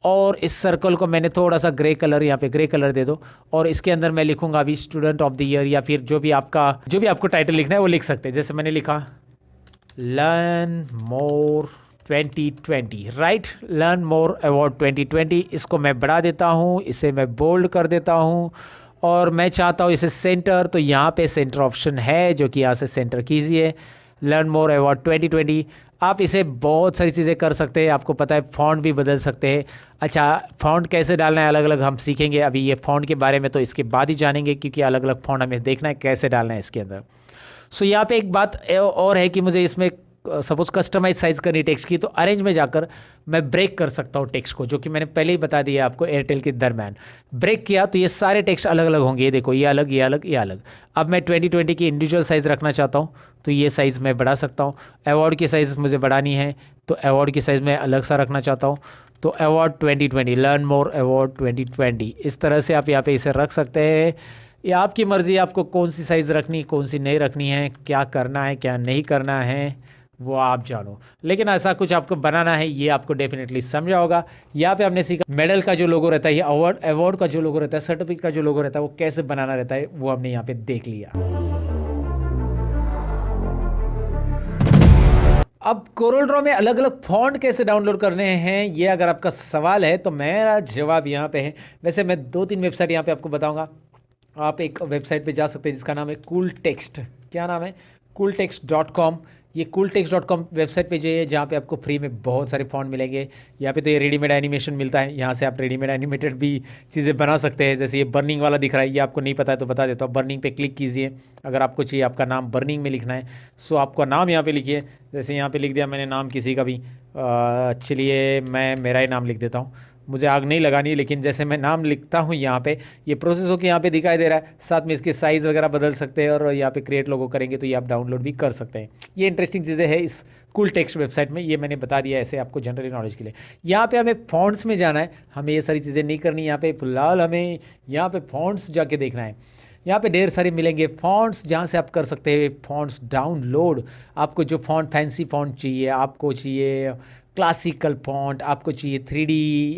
B: और इस सर्कल को मैंने थोड़ा सा ग्रे कलर, यहाँ पे ग्रे कलर दे दो, और इसके अंदर मैं लिखूंगा अभी स्टूडेंट ऑफ द ईयर, या फिर जो भी आपको टाइटल लिखना है वो लिख सकते हैं। जैसे मैंने लिखा learn more 2020, right, learn more award 2020। इसको मैं बढ़ा देता हूँ, इसे मैं बोल्ड कर देता हूँ, और मैं चाहता हूँ इसे सेंटर, तो यहाँ पे सेंटर ऑप्शन है जो कि यहाँ से सेंटर कीजिए। Learn more award 2020। आप इसे बहुत सारी चीज़ें कर सकते हैं, आपको पता है फ़ॉन्ट भी बदल सकते हैं। अच्छा, फ़ॉन्ट कैसे डालना है अलग अलग हम सीखेंगे। अभी ये फ़ॉन्ट के बारे में तो इसके बाद ही जानेंगे, क्योंकि अलग अलग फ़ॉन्ट हमें देखना है कैसे डालना है इसके अंदर। सो यहाँ पे एक बात और है कि मुझे इसमें सपोज कस्टमाइज साइज़ करनी टेक्स्ट की, तो अरेंज में जाकर मैं ब्रेक कर सकता हूँ टेक्स्ट को, जो कि मैंने पहले ही बता दिया आपको एयरटेल के दरम्यान। ब्रेक किया तो ये सारे टेक्स्ट अलग अलग होंगे, ये देखो ये अलग, ये अलग, ये अलग। अब मैं 2020 की इंडिविजुअल साइज़ रखना चाहता हूँ तो ये साइज़ मैं बढ़ा सकता हूँ। अवार्ड की साइज़ मुझे बढ़ानी है तो अवार्ड की साइज़ मैं अलग सा रखना चाहता हूँ, तो अवार्ड 2020, लर्न मोर अवार्ड 2020, इस तरह से आप यहाँ पे इसे रख सकते हैं। ये आपकी मर्ज़ी, आपको कौन सी साइज़ रखनी, कौन सी नहीं रखनी है, क्या करना है क्या नहीं करना है वो आप जानो, लेकिन ऐसा कुछ आपको बनाना है, ये आपको डेफिनेटली समझा होगा। यहाँ पे हमने सीखा मेडल का जो लोगो रहता है, ये अवार्ड का जो लोगो रहता है, सर्टिफिकेट का जो लोगो रहता है, वो कैसे बनाना रहता है वो हमने यहाँ पे देख लिया। अब कोरल ड्रॉ में अलग अलग फॉन्ट कैसे डाउनलोड करने हैं, ये अगर आपका सवाल है तो मेरा जवाब यहाँ पे है। वैसे मैं 2-3 वेबसाइट यहाँ पे आपको बताऊंगा। आप एक वेबसाइट पे जा सकते हैं जिसका नाम है कूल टेक्स्ट। क्या नाम है? cooltext.com। ये cooltext.com वेबसाइट पे जाइए जहाँ पे आपको फ्री में बहुत सारे फॉन्ट मिलेंगे। यहाँ पे तो ये रेडीमेड एनिमेशन मिलता है, यहाँ से आप रेडीमेड एनिमेटेड भी चीज़ें बना सकते हैं। जैसे ये बर्निंग वाला दिख रहा है, ये आपको नहीं पता है तो बता देता हूँ। बर्निंग पे क्लिक कीजिए अगर आपको चाहिए आपका नाम बर्निंग में लिखना है। सो आपका नाम यहाँ पे लिखिए। जैसे यहाँ पे लिख दिया मैंने नाम किसी का भी, चलिए मैं मेरा ही नाम लिख देता हूँ। मुझे आग नहीं लगानी, लेकिन जैसे मैं नाम लिखता हूँ यहाँ पे ये प्रोसेस होकर यहाँ पे दिखाई दे रहा है। साथ में इसके साइज़ वगैरह बदल सकते हैं और यहाँ पे क्रिएट लोगो करेंगे तो ये आप डाउनलोड भी कर सकते हैं। ये इंटरेस्टिंग चीज़ें हैं इस कूल टेक्स्ट वेबसाइट में, ये मैंने बता दिया ऐसे आपको जनरल नॉलेज के लिए। यहाँ पे हमें फॉन्ट्स में जाना है, हमें ये सारी चीज़ें नहीं करनी। यहाँ पे फिलहाल हमें यहाँ पे फॉन्ट्स जाके देखना है। यहाँ पे ढेर सारे मिलेंगे फॉन्ट्स जहाँ से आप कर सकते हैं फॉन्ट्स डाउनलोड। आपको जो फॉन्ट फैंसी फॉन्ट चाहिए, आपको चाहिए क्लासिकल फॉन्ट, आपको चाहिए 3D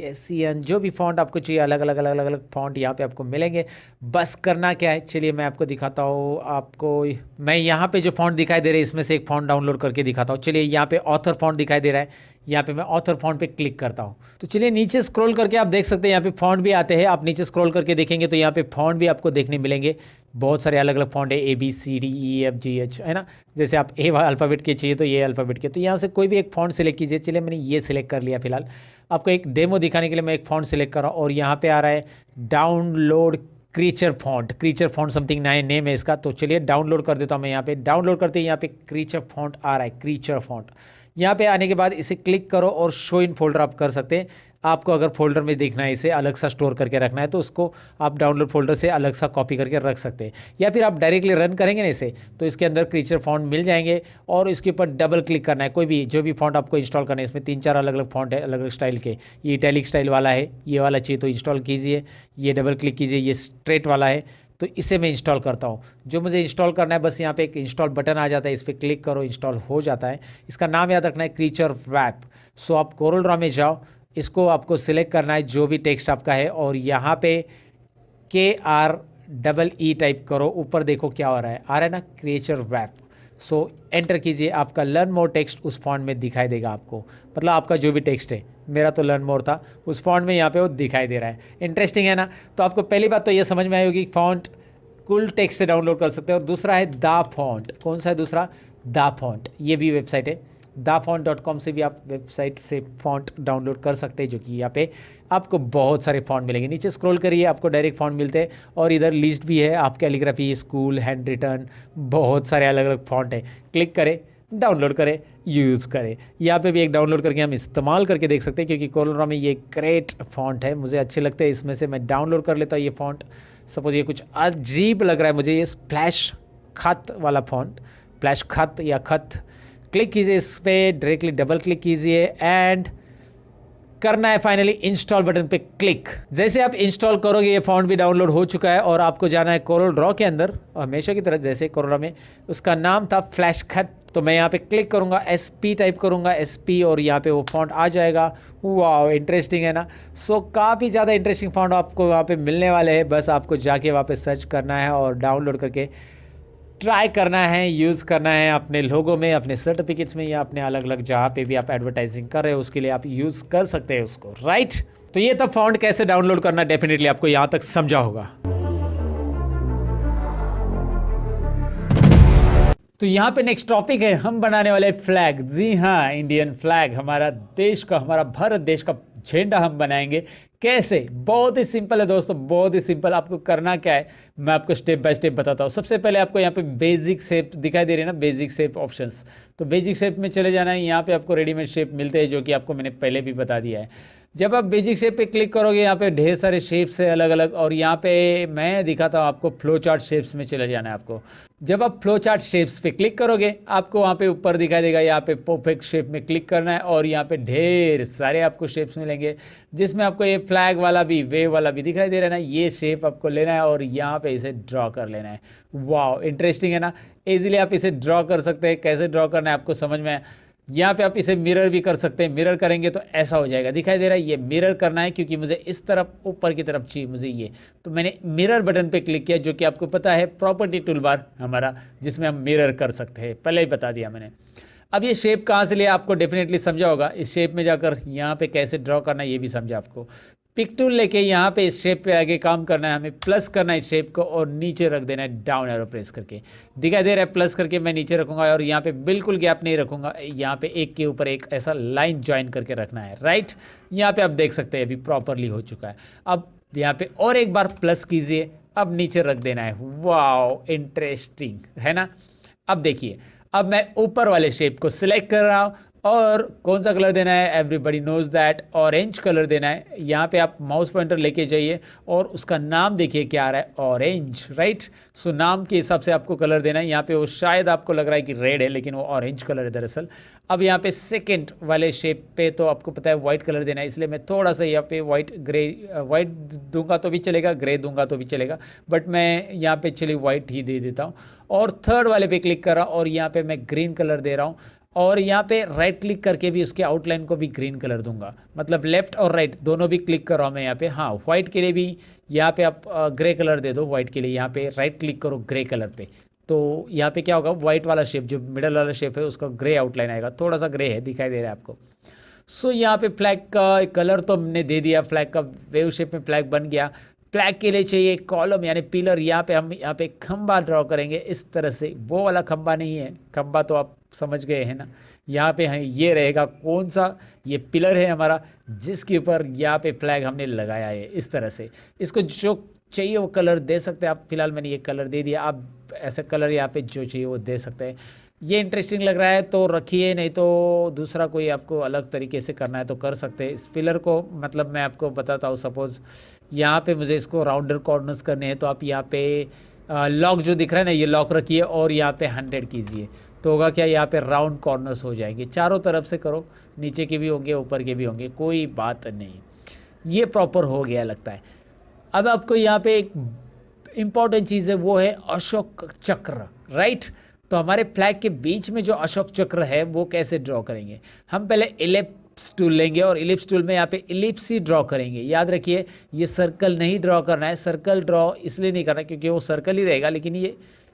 B: एशियन, जो भी फॉन्ट आपको चाहिए, अलग अलग अलग अलग अलग फॉन्ट यहाँ पे आपको मिलेंगे। बस करना क्या है, चलिए मैं आपको दिखाता हूँ। आपको मैं यहाँ पे जो फॉन्ट दिखाई दे रहे हैं इसमें से एक फॉन्ट डाउनलोड करके दिखाता हूँ। चलिए यहाँ पे ऑथर फॉन्ट दिखाई दे रहा है, यहाँ पे मैं ऑथर फॉन्ट पे क्लिक करता हूँ। तो चलिए नीचे स्क्रॉल करके आप देख सकते हैं यहाँ पे फॉन्ट भी आते हैं। आप नीचे स्क्रॉल करके देखेंगे तो यहाँ पे फॉन्ट भी आपको देखने मिलेंगे। बहुत सारे अलग अलग फॉन्ट है, ABCDEFGH, है ना। जैसे आप ए अल्फ़ाबेट के चाहिए तो ये अल्फ़ाबेट के, तो यहाँ से कोई भी एक फॉन्ट सेलेक्ट कीजिए। चलिए मैंने ये सिलेक्ट कर लिया। फिलहाल आपको एक डेमो दिखाने के लिए मैं एक फॉन्ट सेलेक्ट कर रहा हूँ और यहाँ पे आ रहा है download creature font. Creature font something नया नेम है इसका। तो चलिए डाउनलोड कर देता हूँ मैं। यहाँ पे डाउनलोड करते ही यहाँ पे क्रीचर फॉन्ट आ रहा है, क्रीचर फॉन्ट। यहाँ पे आने के बाद इसे क्लिक करो और शो इन फोल्डर आप कर सकते हैं। आपको अगर फोल्डर में देखना है, इसे अलग सा स्टोर करके रखना है तो उसको आप डाउनलोड फोल्डर से अलग सा कॉपी करके रख सकते हैं। या फिर आप डायरेक्टली रन करेंगे ना इसे, तो इसके अंदर क्रीचर फॉन्ट मिल जाएंगे और इसके ऊपर डबल क्लिक करना है। कोई भी जो भी फॉन्ट आपको इंस्टॉल करना है, इसमें 3-4 अलग अलग फॉन्ट है अलग अलग स्टाइल के। ये इटैलिक स्टाइल वाला है, ये वाला चाहिए तो इंस्टॉल कीजिए, ये डबल क्लिक कीजिए, ये स्ट्रेट वाला है तो इसे मैं इंस्टॉल करता हूँ। जो मुझे इंस्टॉल करना है बस यहाँ पे एक इंस्टॉल बटन आ जाता है, इस पर क्लिक करो, इंस्टॉल हो जाता है। इसका नाम याद रखना है क्रीचर रैप। सो आप कोरल ड्रॉ में जाओ, इसको आपको सिलेक्ट करना है जो भी टेक्स्ट आपका है और यहाँ पे KREE टाइप करो। ऊपर देखो क्या हो रहा है, आ रहा है ना क्रीचर रैप। सो एंटर कीजिए, आपका लर्न मोर टेक्स्ट उस फॉन्ट में दिखाई देगा आपको। मतलब आपका जो भी टेक्स्ट है, मेरा तो लर्न मोर था, उस फॉन्ट में यहाँ पे वो दिखाई दे रहा है। इंटरेस्टिंग है ना। तो आपको पहली बात तो ये समझ में आई होगी फॉन्ट कूल टेक्स्ट से डाउनलोड कर सकते हैं। और दूसरा है दा फॉन्ट। कौन सा है दूसरा? दा फॉन्ट। ये भी वेबसाइट है, दाफॉन्ट.com से भी आप वेबसाइट से फॉन्ट डाउनलोड कर सकते हैं, जो कि यहाँ पे आपको बहुत सारे फॉन्ट मिलेंगे। नीचे स्क्रॉल करिए, आपको डायरेक्ट फॉन्ट मिलते हैं और इधर लिस्ट भी है। आप कैलीग्राफी, स्कूल, हैंड रिटन, बहुत सारे अलग अलग फॉन्ट है। क्लिक करें, डाउनलोड करें, यूज़ करें। यहाँ पे भी एक डाउनलोड करके हम इस्तेमाल करके देख सकते हैं, क्योंकि कोरल ड्रॉ में ये ग्रेट फॉन्ट है, मुझे अच्छे लगते हैं। इसमें से मैं डाउनलोड कर लेता हूँ ये फॉन्ट। सपोज ये कुछ अजीब लग रहा है मुझे, ये स्प्लैश खत वाला फॉन्ट, स्प्लैश खत या खत। क्लिक कीजिए इस पर, डायरेक्टली डबल क्लिक कीजिए एंड करना है फाइनली इंस्टॉल बटन पे क्लिक। जैसे आप इंस्टॉल करोगे ये फॉन्ट भी डाउनलोड हो चुका है और आपको जाना है कोरल ड्रॉ के अंदर हमेशा की तरह। जैसे कोरल ड्रॉ में उसका नाम था फ्लैश खत, तो मैं यहाँ पे क्लिक करूँगा, SP टाइप करूँगा, SP, और यहाँ पे वो फॉन्ट आ जाएगा। वाह, इंटरेस्टिंग है ना। सो काफ़ी ज़्यादा इंटरेस्टिंग फॉन्ट आपको वहाँ पे मिलने वाले हैं। बस आपको जाके वहाँ पे सर्च करना है और डाउनलोड करके ट्राई करना है, यूज़ करना है अपने लोगों में, अपने सर्टिफिकेट्स में, या अपने अलग अलग जहाँ पे भी आप एडवर्टाइजिंग कर रहे हो उसके लिए आप यूज़ कर सकते हैं उसको, राइट। तो ये तब फॉन्ट कैसे डाउनलोड करना डेफिनेटली आपको यहाँ तक समझा होगा। तो यहाँ पे नेक्स्ट टॉपिक है, हम बनाने वाले फ्लैग। जी हाँ, इंडियन फ्लैग, हमारा देश का, हमारा भारत देश का झंडा हम बनाएंगे। कैसे? बहुत ही सिंपल है दोस्तों, बहुत ही सिंपल। आपको करना क्या है मैं आपको स्टेप बाय स्टेप बताता हूँ। सबसे पहले आपको यहाँ पे बेसिक शेप दिखाई दे रही है ना, बेसिक शेप ऑप्शंस, तो बेसिक शेप में चले जाना है। यहाँ पे आपको रेडीमेड शेप मिलते हैं जो कि आपको मैंने पहले भी बता दिया है। जब आप बेसिक शेप पे क्लिक करोगे यहाँ पे ढेर सारे शेप्स है अलग अलग, और यहाँ पे मैं दिखाता हूँ आपको फ्लो चार्ट शेप्स में चले जाना है आपको। जब आप फ्लो चार्ट शेप्स पे क्लिक करोगे आपको वहाँ पे ऊपर दिखाई देगा, यहाँ पे परफेक्ट शेप में क्लिक करना है और यहाँ पे ढेर सारे आपको शेप्स मिलेंगे, जिसमें आपको ये फ्लैग वाला भी, वेव वाला भी दिखाई दे रहा है ना। ये शेप आपको लेना है और यहाँ पे इसे ड्रॉ कर लेना है। वाह, इंटरेस्टिंग है ना। इजीली आप इसे ड्रॉ कर सकते हैं। कैसे ड्रॉ करना है आपको समझ में। यहाँ पे आप इसे मिरर भी कर सकते हैं। मिरर करेंगे तो ऐसा हो जाएगा, दिखाई दे रहा है। ये मिरर करना है क्योंकि मुझे इस तरफ ऊपर की तरफ चाहिए मुझे ये, तो मैंने मिरर बटन पे क्लिक किया, जो कि आपको पता है प्रॉपर्टी टूलबार हमारा, जिसमें हम मिरर कर सकते हैं, पहले ही बता दिया मैंने। अब ये शेप कहाँ से लिया आपको डेफिनेटली समझा होगा। इस शेप में जाकर यहाँ पे कैसे ड्रॉ करना है ये भी समझा आपको। पिक टूल लेके यहाँ पे इस शेप पे आगे काम करना है, हमें प्लस करना है इस शेप को और नीचे रख देना है डाउन एरो प्रेस करके। दिखाई दे रहा है प्लस करके मैं नीचे रखूंगा और यहाँ पे बिल्कुल गैप नहीं रखूंगा, यहाँ पे एक के ऊपर एक ऐसा लाइन ज्वाइन करके रखना है, राइट। यहाँ पे आप देख सकते हैं अभी प्रॉपरली हो चुका है। अब यहाँ पे और एक बार प्लस कीजिए, अब नीचे रख देना है। वाओ इंटरेस्टिंग है ना। अब देखिए, अब मैं ऊपर वाले शेप को सिलेक्ट कर रहा हूँ और कौन सा कलर देना है, everybody knows that, orange colour देना है। यहाँ पे आप माउस पॉइंटर लेके जाइए और उसका नाम देखिए क्या आ रहा है, ऑरेंज, राइट। सो नाम के हिसाब से आपको कलर देना है। यहाँ पे वो शायद आपको लग रहा है कि रेड है लेकिन वो ऑरेंज कलर है दरअसल। अब यहाँ पे सेकेंड वाले शेप पे तो आपको पता है व्हाइट कलर देना है, इसलिए मैं थोड़ा सा यहाँ पे व्हाइट दूंगा तो भी चलेगा, ग्रे दूंगा तो भी चलेगा, बट मैं यहाँ पे चलिए व्हाइट ही दे देता हूँ। और थर्ड वाले पे क्लिक कर रहा हूँ और यहाँ पे मैं ग्रीन कलर दे रहा हूँ और यहाँ पे राइट क्लिक करके भी उसके आउटलाइन को भी ग्रीन कलर दूंगा, मतलब लेफ्ट और राइट दोनों भी क्लिक कर रहा हूँ मैं यहाँ पे। हाँ, व्हाइट के लिए भी यहाँ पे आप ग्रे कलर दे दो, व्हाइट के लिए यहाँ पे राइट क्लिक करो ग्रे कलर पे, तो यहाँ पे क्या होगा, व्हाइट वाला शेप जो मिडल वाला शेप है उसका ग्रे आउटलाइन आएगा, थोड़ा सा ग्रे है दिखाई दे रहा है आपको। सो यहाँ पे फ्लैग का कलर तो हमने दे दिया, फ्लैग का वेव शेप में फ्लैग बन गया। फ्लैग के लिए चाहिए कॉलम यानी पिलर, यहाँ पे हम यहाँ पे खंबा ड्रॉ करेंगे इस तरह से। वो वाला खंबा नहीं है, खंबा तो आप समझ गए हैं ना। यहाँ पे है ये रहेगा कौन सा, ये पिलर है हमारा जिसके ऊपर यहाँ पे फ्लैग हमने लगाया है इस तरह से। इसको जो चाहिए वो कलर दे सकते हैं आप, फिलहाल मैंने ये कलर दे दिया, आप ऐसा कलर यहाँ पे जो चाहिए वो दे सकते हैं। ये इंटरेस्टिंग लग रहा है तो रखिए, नहीं तो दूसरा कोई आपको अलग तरीके से करना है तो कर सकते हैं। इस पिलर को मतलब मैं आपको बताता हूँ, सपोज यहाँ पे मुझे इसको राउंडर कॉर्नर्स करने हैं तो आप यहाँ पे लॉक जो दिख रहा है ना ये लॉक रखिए और यहाँ पे 100 कीजिए, तो होगा क्या, यहाँ पे राउंड कॉर्नर्स हो जाएंगे। चारों तरफ से करो, नीचे के भी होंगे ऊपर के भी होंगे, कोई बात नहीं। ये प्रॉपर हो गया लगता है। अब आपको यहाँ पे एक इम्पॉर्टेंट चीज़ है वो है अशोक चक्र, राइट। तो हमारे फ्लैग के बीच में जो अशोक चक्र है वो कैसे ड्रॉ करेंगे, हम पहले इलिप्स टूल लेंगे और इलिप्स टूल में यहाँ पे इलिप्स ही ड्रॉ करेंगे। याद रखिए ये सर्कल नहीं ड्रॉ करना है, सर्कल ड्रॉ इसलिए नहीं करना क्योंकि वो सर्कल ही रहेगा, लेकिन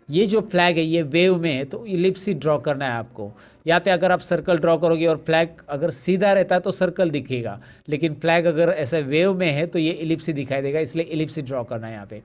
B: ये जो फ्लैग है ये वेव में है तो इलिप्स ही ड्रॉ करना है आपको। यहाँ पे अगर आप सर्कल ड्रॉ करोगे और फ्लैग अगर सीधा रहता है तो सर्कल दिखेगा, लेकिन फ्लैग अगर ऐसे वेव में है तो ये इलिप्स ही दिखाई देगा, इसलिए इलिप्स ही ड्रॉ करना है यहाँ पे।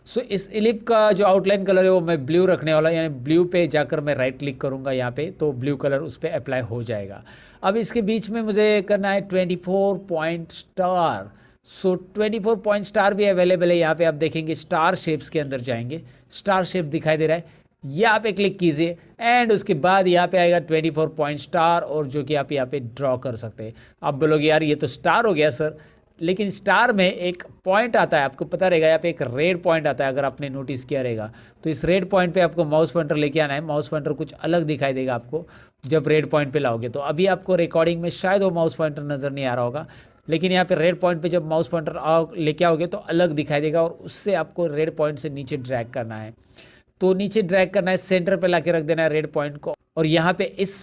B: सो इस इलिप का जो आउटलाइन कलर है वो मैं ब्लू रखने वाला, यानी ब्लू पे जाकर मैं राइट क्लिक करूँगा यहाँ पे तो ब्लू कलर उस पर अप्लाई हो जाएगा। अब इसके बीच में मुझे करना है 24 पॉइंट स्टार। सो 24 पॉइंट स्टार भी अवेलेबल है यहाँ पे, आप देखेंगे स्टार शेप्स के अंदर जाएंगे, स्टार शेप दिखाई दे रहा है, यहाँ पे क्लिक कीजिए एंड उसके बाद यहाँ पे आएगा 24 पॉइंट स्टार और जो कि आप यहाँ पे ड्रॉ कर सकते हैं। आप बोलोगे यार ये तो स्टार हो गया सर, लेकिन स्टार में एक पॉइंट आता है, आपको पता रहेगा यहाँ पे एक रेड पॉइंट आता है, अगर आपने नोटिस किया रहेगा तो इस रेड पॉइंट पे आपको माउस पॉइंटर लेके आना है। माउस पॉइंटर कुछ अलग दिखाई देगा आपको जब रेड पॉइंट पे लाओगे, तो अभी आपको रिकॉर्डिंग में शायद वो माउस पॉइंटर नज़र नहीं आ रहा होगा, लेकिन यहाँ पे रेड पॉइंट पे जब माउस पॉइंटर लेके आओगे तो अलग दिखाई देगा और उससे आपको रेड पॉइंट से नीचे ड्रैग करना है। तो नीचे ड्रैग करना है, सेंटर पे लाके रख देना है रेड पॉइंट को और यहाँ पे इस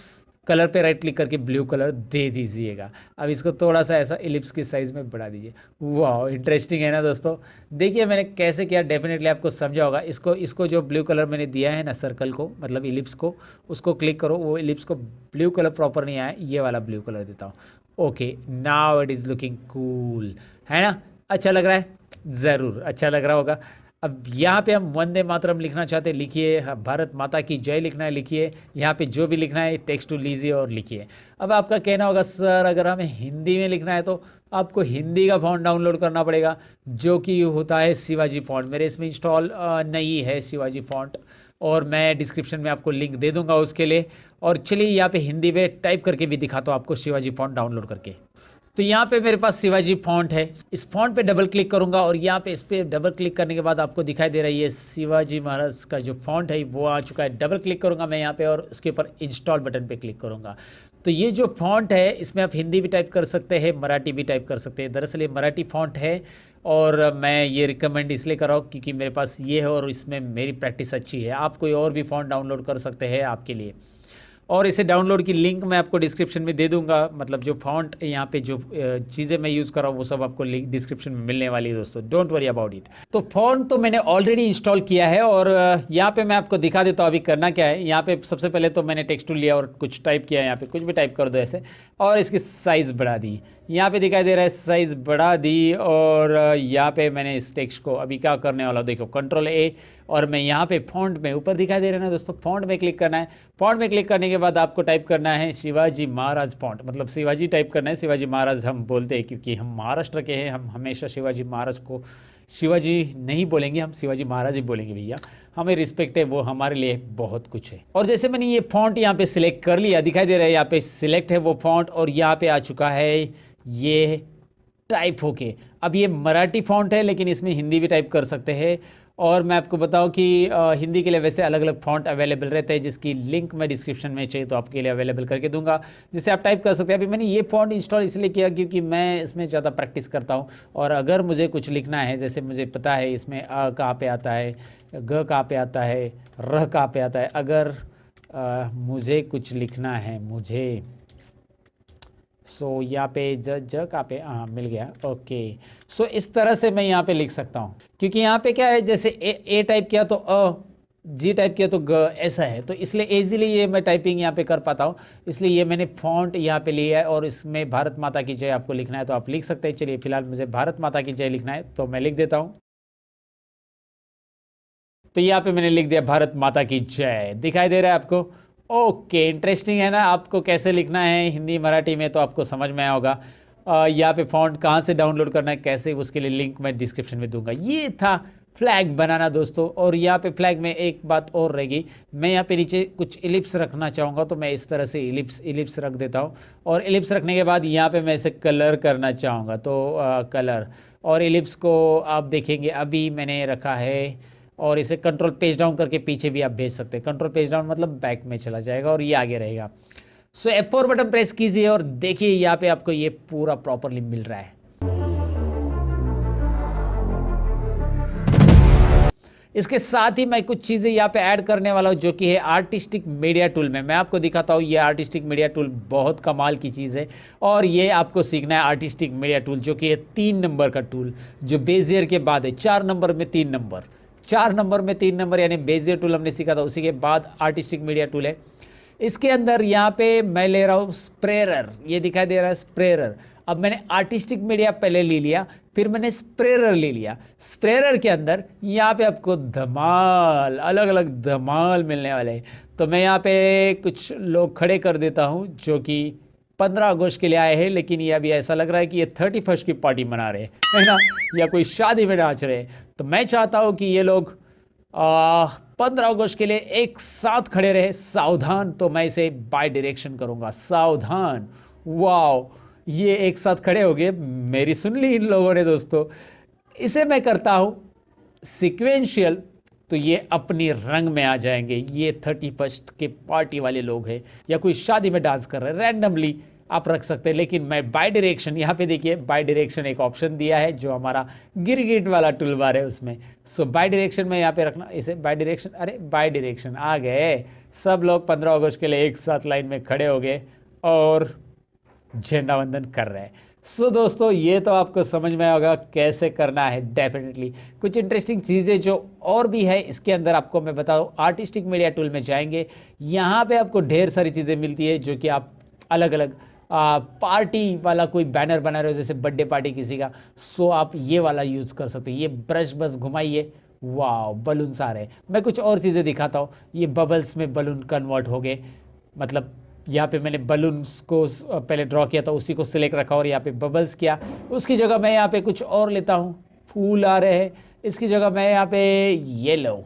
B: कलर पे राइट क्लिक करके ब्लू कलर दे दीजिएगा। अब इसको थोड़ा सा ऐसा इलिप्स की साइज़ में बढ़ा दीजिए। वाह इंटरेस्टिंग है ना दोस्तों। देखिए मैंने कैसे किया, डेफिनेटली आपको समझा होगा। इसको जो ब्लू कलर मैंने दिया है ना सर्कल को, मतलब इलिप्स को, उसको क्लिक करो, वो इलिप्स को ब्लू कलर प्रॉपर नहीं आया, ये वाला ब्लू कलर देता हूँ। Okay now it is looking cool, है ना, अच्छा लग रहा है, ज़रूर अच्छा लग रहा होगा। अब यहाँ पे हम वंदे मातरम लिखना चाहते हैं, लिखिए, भारत माता की जय लिखना है लिखिए, यहाँ पे जो भी लिखना है टेक्स्ट टू लीजिए और लिखिए। अब आपका कहना होगा सर अगर हमें हिंदी में लिखना है तो आपको हिंदी का फॉन्ट डाउनलोड करना पड़ेगा जो कि होता है शिवाजी फॉन्ट। मेरे इसमें इंस्टॉल नहीं है शिवाजी फॉन्ट और मैं डिस्क्रिप्शन में आपको लिंक दे दूंगा उसके लिए। और चलिए यहाँ पे हिंदी में टाइप करके भी दिखाता हूँ आपको शिवाजी फॉन्ट डाउनलोड करके। तो यहाँ पे मेरे पास शिवाजी फॉन्ट है, इस फॉन्ट पे डबल क्लिक करूंगा और यहाँ पे इस पर डबल क्लिक करने के बाद आपको दिखाई दे रही है शिवाजी महाराज का जो फॉन्ट है वो आ चुका है। डबल क्लिक करूंगा मैं यहाँ पे और उसके ऊपर इंस्टॉल बटन पे क्लिक करूंगा। तो ये जो फॉन्ट है इसमें आप हिंदी भी टाइप कर सकते हैं, मराठी भी टाइप कर सकते हैं। दरअसल ये मराठी फॉन्ट है और मैं ये रिकमेंड इसलिए कर रहा हूँ क्योंकि मेरे पास ये है और इसमें मेरी प्रैक्टिस अच्छी है। आप कोई और भी फॉन्ट डाउनलोड कर सकते हैं आपके लिए। और इसे डाउनलोड की लिंक मैं आपको डिस्क्रिप्शन में दे दूंगा, मतलब जो फॉन्ट यहाँ पे जो चीज़ें मैं यूज़ कर रहा हूँ वो सब आपको लिंक डिस्क्रिप्शन में मिलने वाली है दोस्तों, डोंट वरी अबाउट इट। तो फॉन्ट तो मैंने ऑलरेडी इंस्टॉल किया है और यहाँ पे मैं आपको दिखा देता हूँ अभी करना क्या है। यहाँ पे सबसे पहले तो मैंने टेक्स्ट टूल लिया और कुछ टाइप किया, यहाँ पे कुछ भी टाइप कर दो ऐसे, और इसकी साइज़ बढ़ा दी, यहाँ पे दिखाई दे रहा है साइज़ बढ़ा दी। और यहाँ पे मैंने इस टेक्स्ट को अभी क्या करने वाला हूँ, देखो कंट्रोल ए, और मैं यहाँ पे फॉन्ट में ऊपर दिखाई दे रहा है ना दोस्तों, फॉन्ट में क्लिक करना है। फॉन्ट में क्लिक करने के बाद आपको टाइप करना है शिवाजी महाराज फॉन्ट, मतलब शिवाजी टाइप करना है। शिवाजी महाराज हम बोलते हैं क्योंकि हम महाराष्ट्र के हैं, हम हमेशा शिवाजी महाराज को शिवाजी नहीं बोलेंगे, हम शिवाजी महाराज ही बोलेंगे भैया, हमें रिस्पेक्ट है, वो हमारे लिए बहुत कुछ है। और जैसे मैंने ये फॉन्ट यहाँ पे सिलेक्ट कर लिया, दिखाई दे रहा है यहाँ पे सिलेक्ट है वो फॉन्ट, और यहाँ पे आ चुका है ये टाइप होके। अब ये मराठी फॉन्ट है लेकिन इसमें हिंदी भी टाइप कर सकते हैं। और मैं आपको बताऊं कि हिंदी के लिए वैसे अलग अलग फॉन्ट अवेलेबल रहते हैं, जिसकी लिंक मैं डिस्क्रिप्शन में चाहिए तो आपके लिए अवेलेबल करके दूंगा, जिससे आप टाइप कर सकते हैं। अभी मैंने ये फॉन्ट इंस्टॉल इसलिए किया क्योंकि मैं इसमें ज़्यादा प्रैक्टिस करता हूं, और अगर मुझे कुछ लिखना है, जैसे मुझे पता है इसमें अ कहाँ पे आता है, ग कहाँ पे आता है, र कहाँ पे आता है, अगर मुझे कुछ लिखना है मुझे, सो यहाँ पे ज कहाँ पे, हाँ मिल गया, ओके। सो इस तरह से मैं यहाँ पे लिख सकता हूँ, क्योंकि यहाँ पे क्या है, जैसे ए टाइप किया तो अ, जी टाइप किया तो ग, ऐसा है, तो इसलिए इजीली ये मैं टाइपिंग यहाँ पे कर पाता हूँ। इसलिए ये मैंने फॉन्ट यहाँ पे लिया है, और इसमें भारत माता की जय आपको लिखना है तो आप लिख सकते हैं। चलिए फिलहाल मुझे भारत माता की जय लिखना है तो मैं लिख देता हूँ। तो यहाँ पे मैंने लिख दिया भारत माता की जय, दिखाई दे रहा है आपको। ओके, इंटरेस्टिंग है ना, आपको कैसे लिखना है हिंदी मराठी में तो आपको समझ में आया होगा। यहाँ पे फॉन्ट कहाँ से डाउनलोड करना है कैसे, उसके लिए लिंक मैं डिस्क्रिप्शन में दूंगा। ये था फ्लैग बनाना दोस्तों। और यहाँ पे फ्लैग में एक बात और रहेगी, मैं यहाँ पे नीचे कुछ इलिप्स रखना चाहूँगा तो मैं इस तरह से इलिप्स रख देता हूँ। और इलिप्स रखने के बाद यहाँ पे मैं इसे कलर करना चाहूँगा तो कलर, और इलिप्स को आप देखेंगे अभी मैंने रखा है, और इसे कंट्रोल पेज डाउन करके पीछे भी आप भेज सकते हैं। कंट्रोल पेज डाउन मतलब बैक में चला जाएगा और ये आगे रहेगा। सो F4 बटन प्रेस कीजिए और देखिए यहाँ पे आपको ये पूरा प्रॉपरली मिल रहा है। इसके साथ ही मैं कुछ चीज़ें यहाँ पे ऐड करने वाला हूँ जो कि है आर्टिस्टिक मीडिया टूल में। मैं आपको दिखाता हूँ, ये आर्टिस्टिक मीडिया टूल बहुत कमाल की चीज़ है, और ये आपको सीखना है आर्टिस्टिक मीडिया टूल, जो कि है 3 नंबर का टूल, जो बेजियर के बाद है। 4 नंबर में 3 नंबर, 4 नंबर में 3 नंबर, यानी बेजियर टूल हमने सीखा था, उसी के बाद आर्टिस्टिक मीडिया टूल है। इसके अंदर यहाँ पे मैं ले रहा हूँ स्प्रेयर, ये दिखाई दे रहा है स्प्रेयर। अब मैंने आर्टिस्टिक मीडिया पहले ले लिया, फिर मैंने स्प्रेयर ले लिया। स्प्रेयर के अंदर यहाँ पे आपको धमाल, अलग अलग धमाल मिलने वाले हैं। तो मैं यहाँ पे कुछ लोग खड़े कर देता हूँ जो कि 15 अगस्त के लिए आए हैं, लेकिन ये अभी ऐसा लग रहा है कि ये 31 की पार्टी मना रहे हैं, है ना, या कोई शादी में नाच रहे हैं। तो मैं चाहता हूँ कि ये लोग 15 अगस्त के लिए एक साथ खड़े रहे, सावधान। तो मैं इसे बाय डायरेक्शन करूंगा, सावधान। वाओ, ये एक साथ खड़े हो गए, मेरी सुन ली इन लोगों ने दोस्तों। इसे मैं करता हूं सिक्वेंशियल, तो ये अपनी रंग में आ जाएंगे। ये 31 के पार्टी वाले लोग हैं या कोई शादी में डांस कर रहे हैं, रैंडमली आप रख सकते हैं। लेकिन मैं बाय डायरेक्शन, यहाँ पे देखिए बाय डायरेक्शन एक ऑप्शन दिया है जो हमारा गिरगिट वाला टूल बार है उसमें। सो बाय डायरेक्शन में यहाँ पे रखना, इसे बाय डायरेक्शन, अरे बाय डायरेक्शन आ गए। सब लोग 15 अगस्त के लिए एक साथ लाइन में खड़े हो गए और झंडा वंदन कर रहे हैं। सो दोस्तों, ये तो आपको समझ में होगा कैसे करना है। डेफिनेटली कुछ इंटरेस्टिंग चीज़ें जो और भी है इसके अंदर आपको मैं बताऊँ, आर्टिस्टिक मीडिया टूल में जाएंगे, यहाँ पे आपको ढेर सारी चीज़ें मिलती है जो कि आप अलग अलग पार्टी वाला कोई बैनर बना रहे हो, जैसे बर्थडे पार्टी किसी का, सो आप ये वाला यूज़ कर सकते हैं। ये ब्रश बस घुमाइए, वाह बलून्स आ रहे हैं। मैं कुछ और चीज़ें दिखाता हूँ, ये बबल्स में बलून कन्वर्ट हो गए, मतलब यहाँ पे मैंने बलून्स को पहले ड्रॉ किया था, उसी को सिलेक्ट रखा और यहाँ पे बबल्स किया। उसकी जगह मैं यहाँ पे कुछ और लेता हूँ, फूल आ रहे हैं, इसकी जगह मैं यहाँ पे येलो,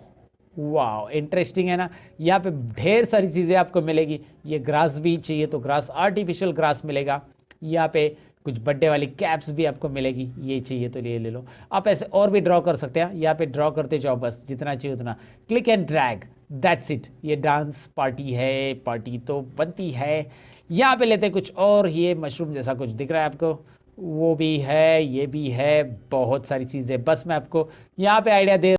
B: वाह इंटरेस्टिंग है ना। यहाँ पे ढेर सारी चीज़ें आपको मिलेगी। ये ग्रास भी चाहिए तो ग्रास, आर्टिफिशियल ग्रास मिलेगा। यहाँ पे कुछ बर्थडे वाली कैप्स भी आपको मिलेगी, ये चाहिए तो ये ले लो। आप ऐसे और भी ड्रॉ कर सकते हैं, यहाँ पे ड्रॉ करते जाओ, बस जितना चाहिए उतना, click and drag, that's it. ये डांस पार्टी है, पार्टी तो बनती है। यहाँ पे लेते कुछ और, ये मशरूम जैसा कुछ दिख रहा है आपको, वो भी है, ये भी है, बहुत सारी चीज़ें। बस मैं आपको यहाँ पे आइडिया दे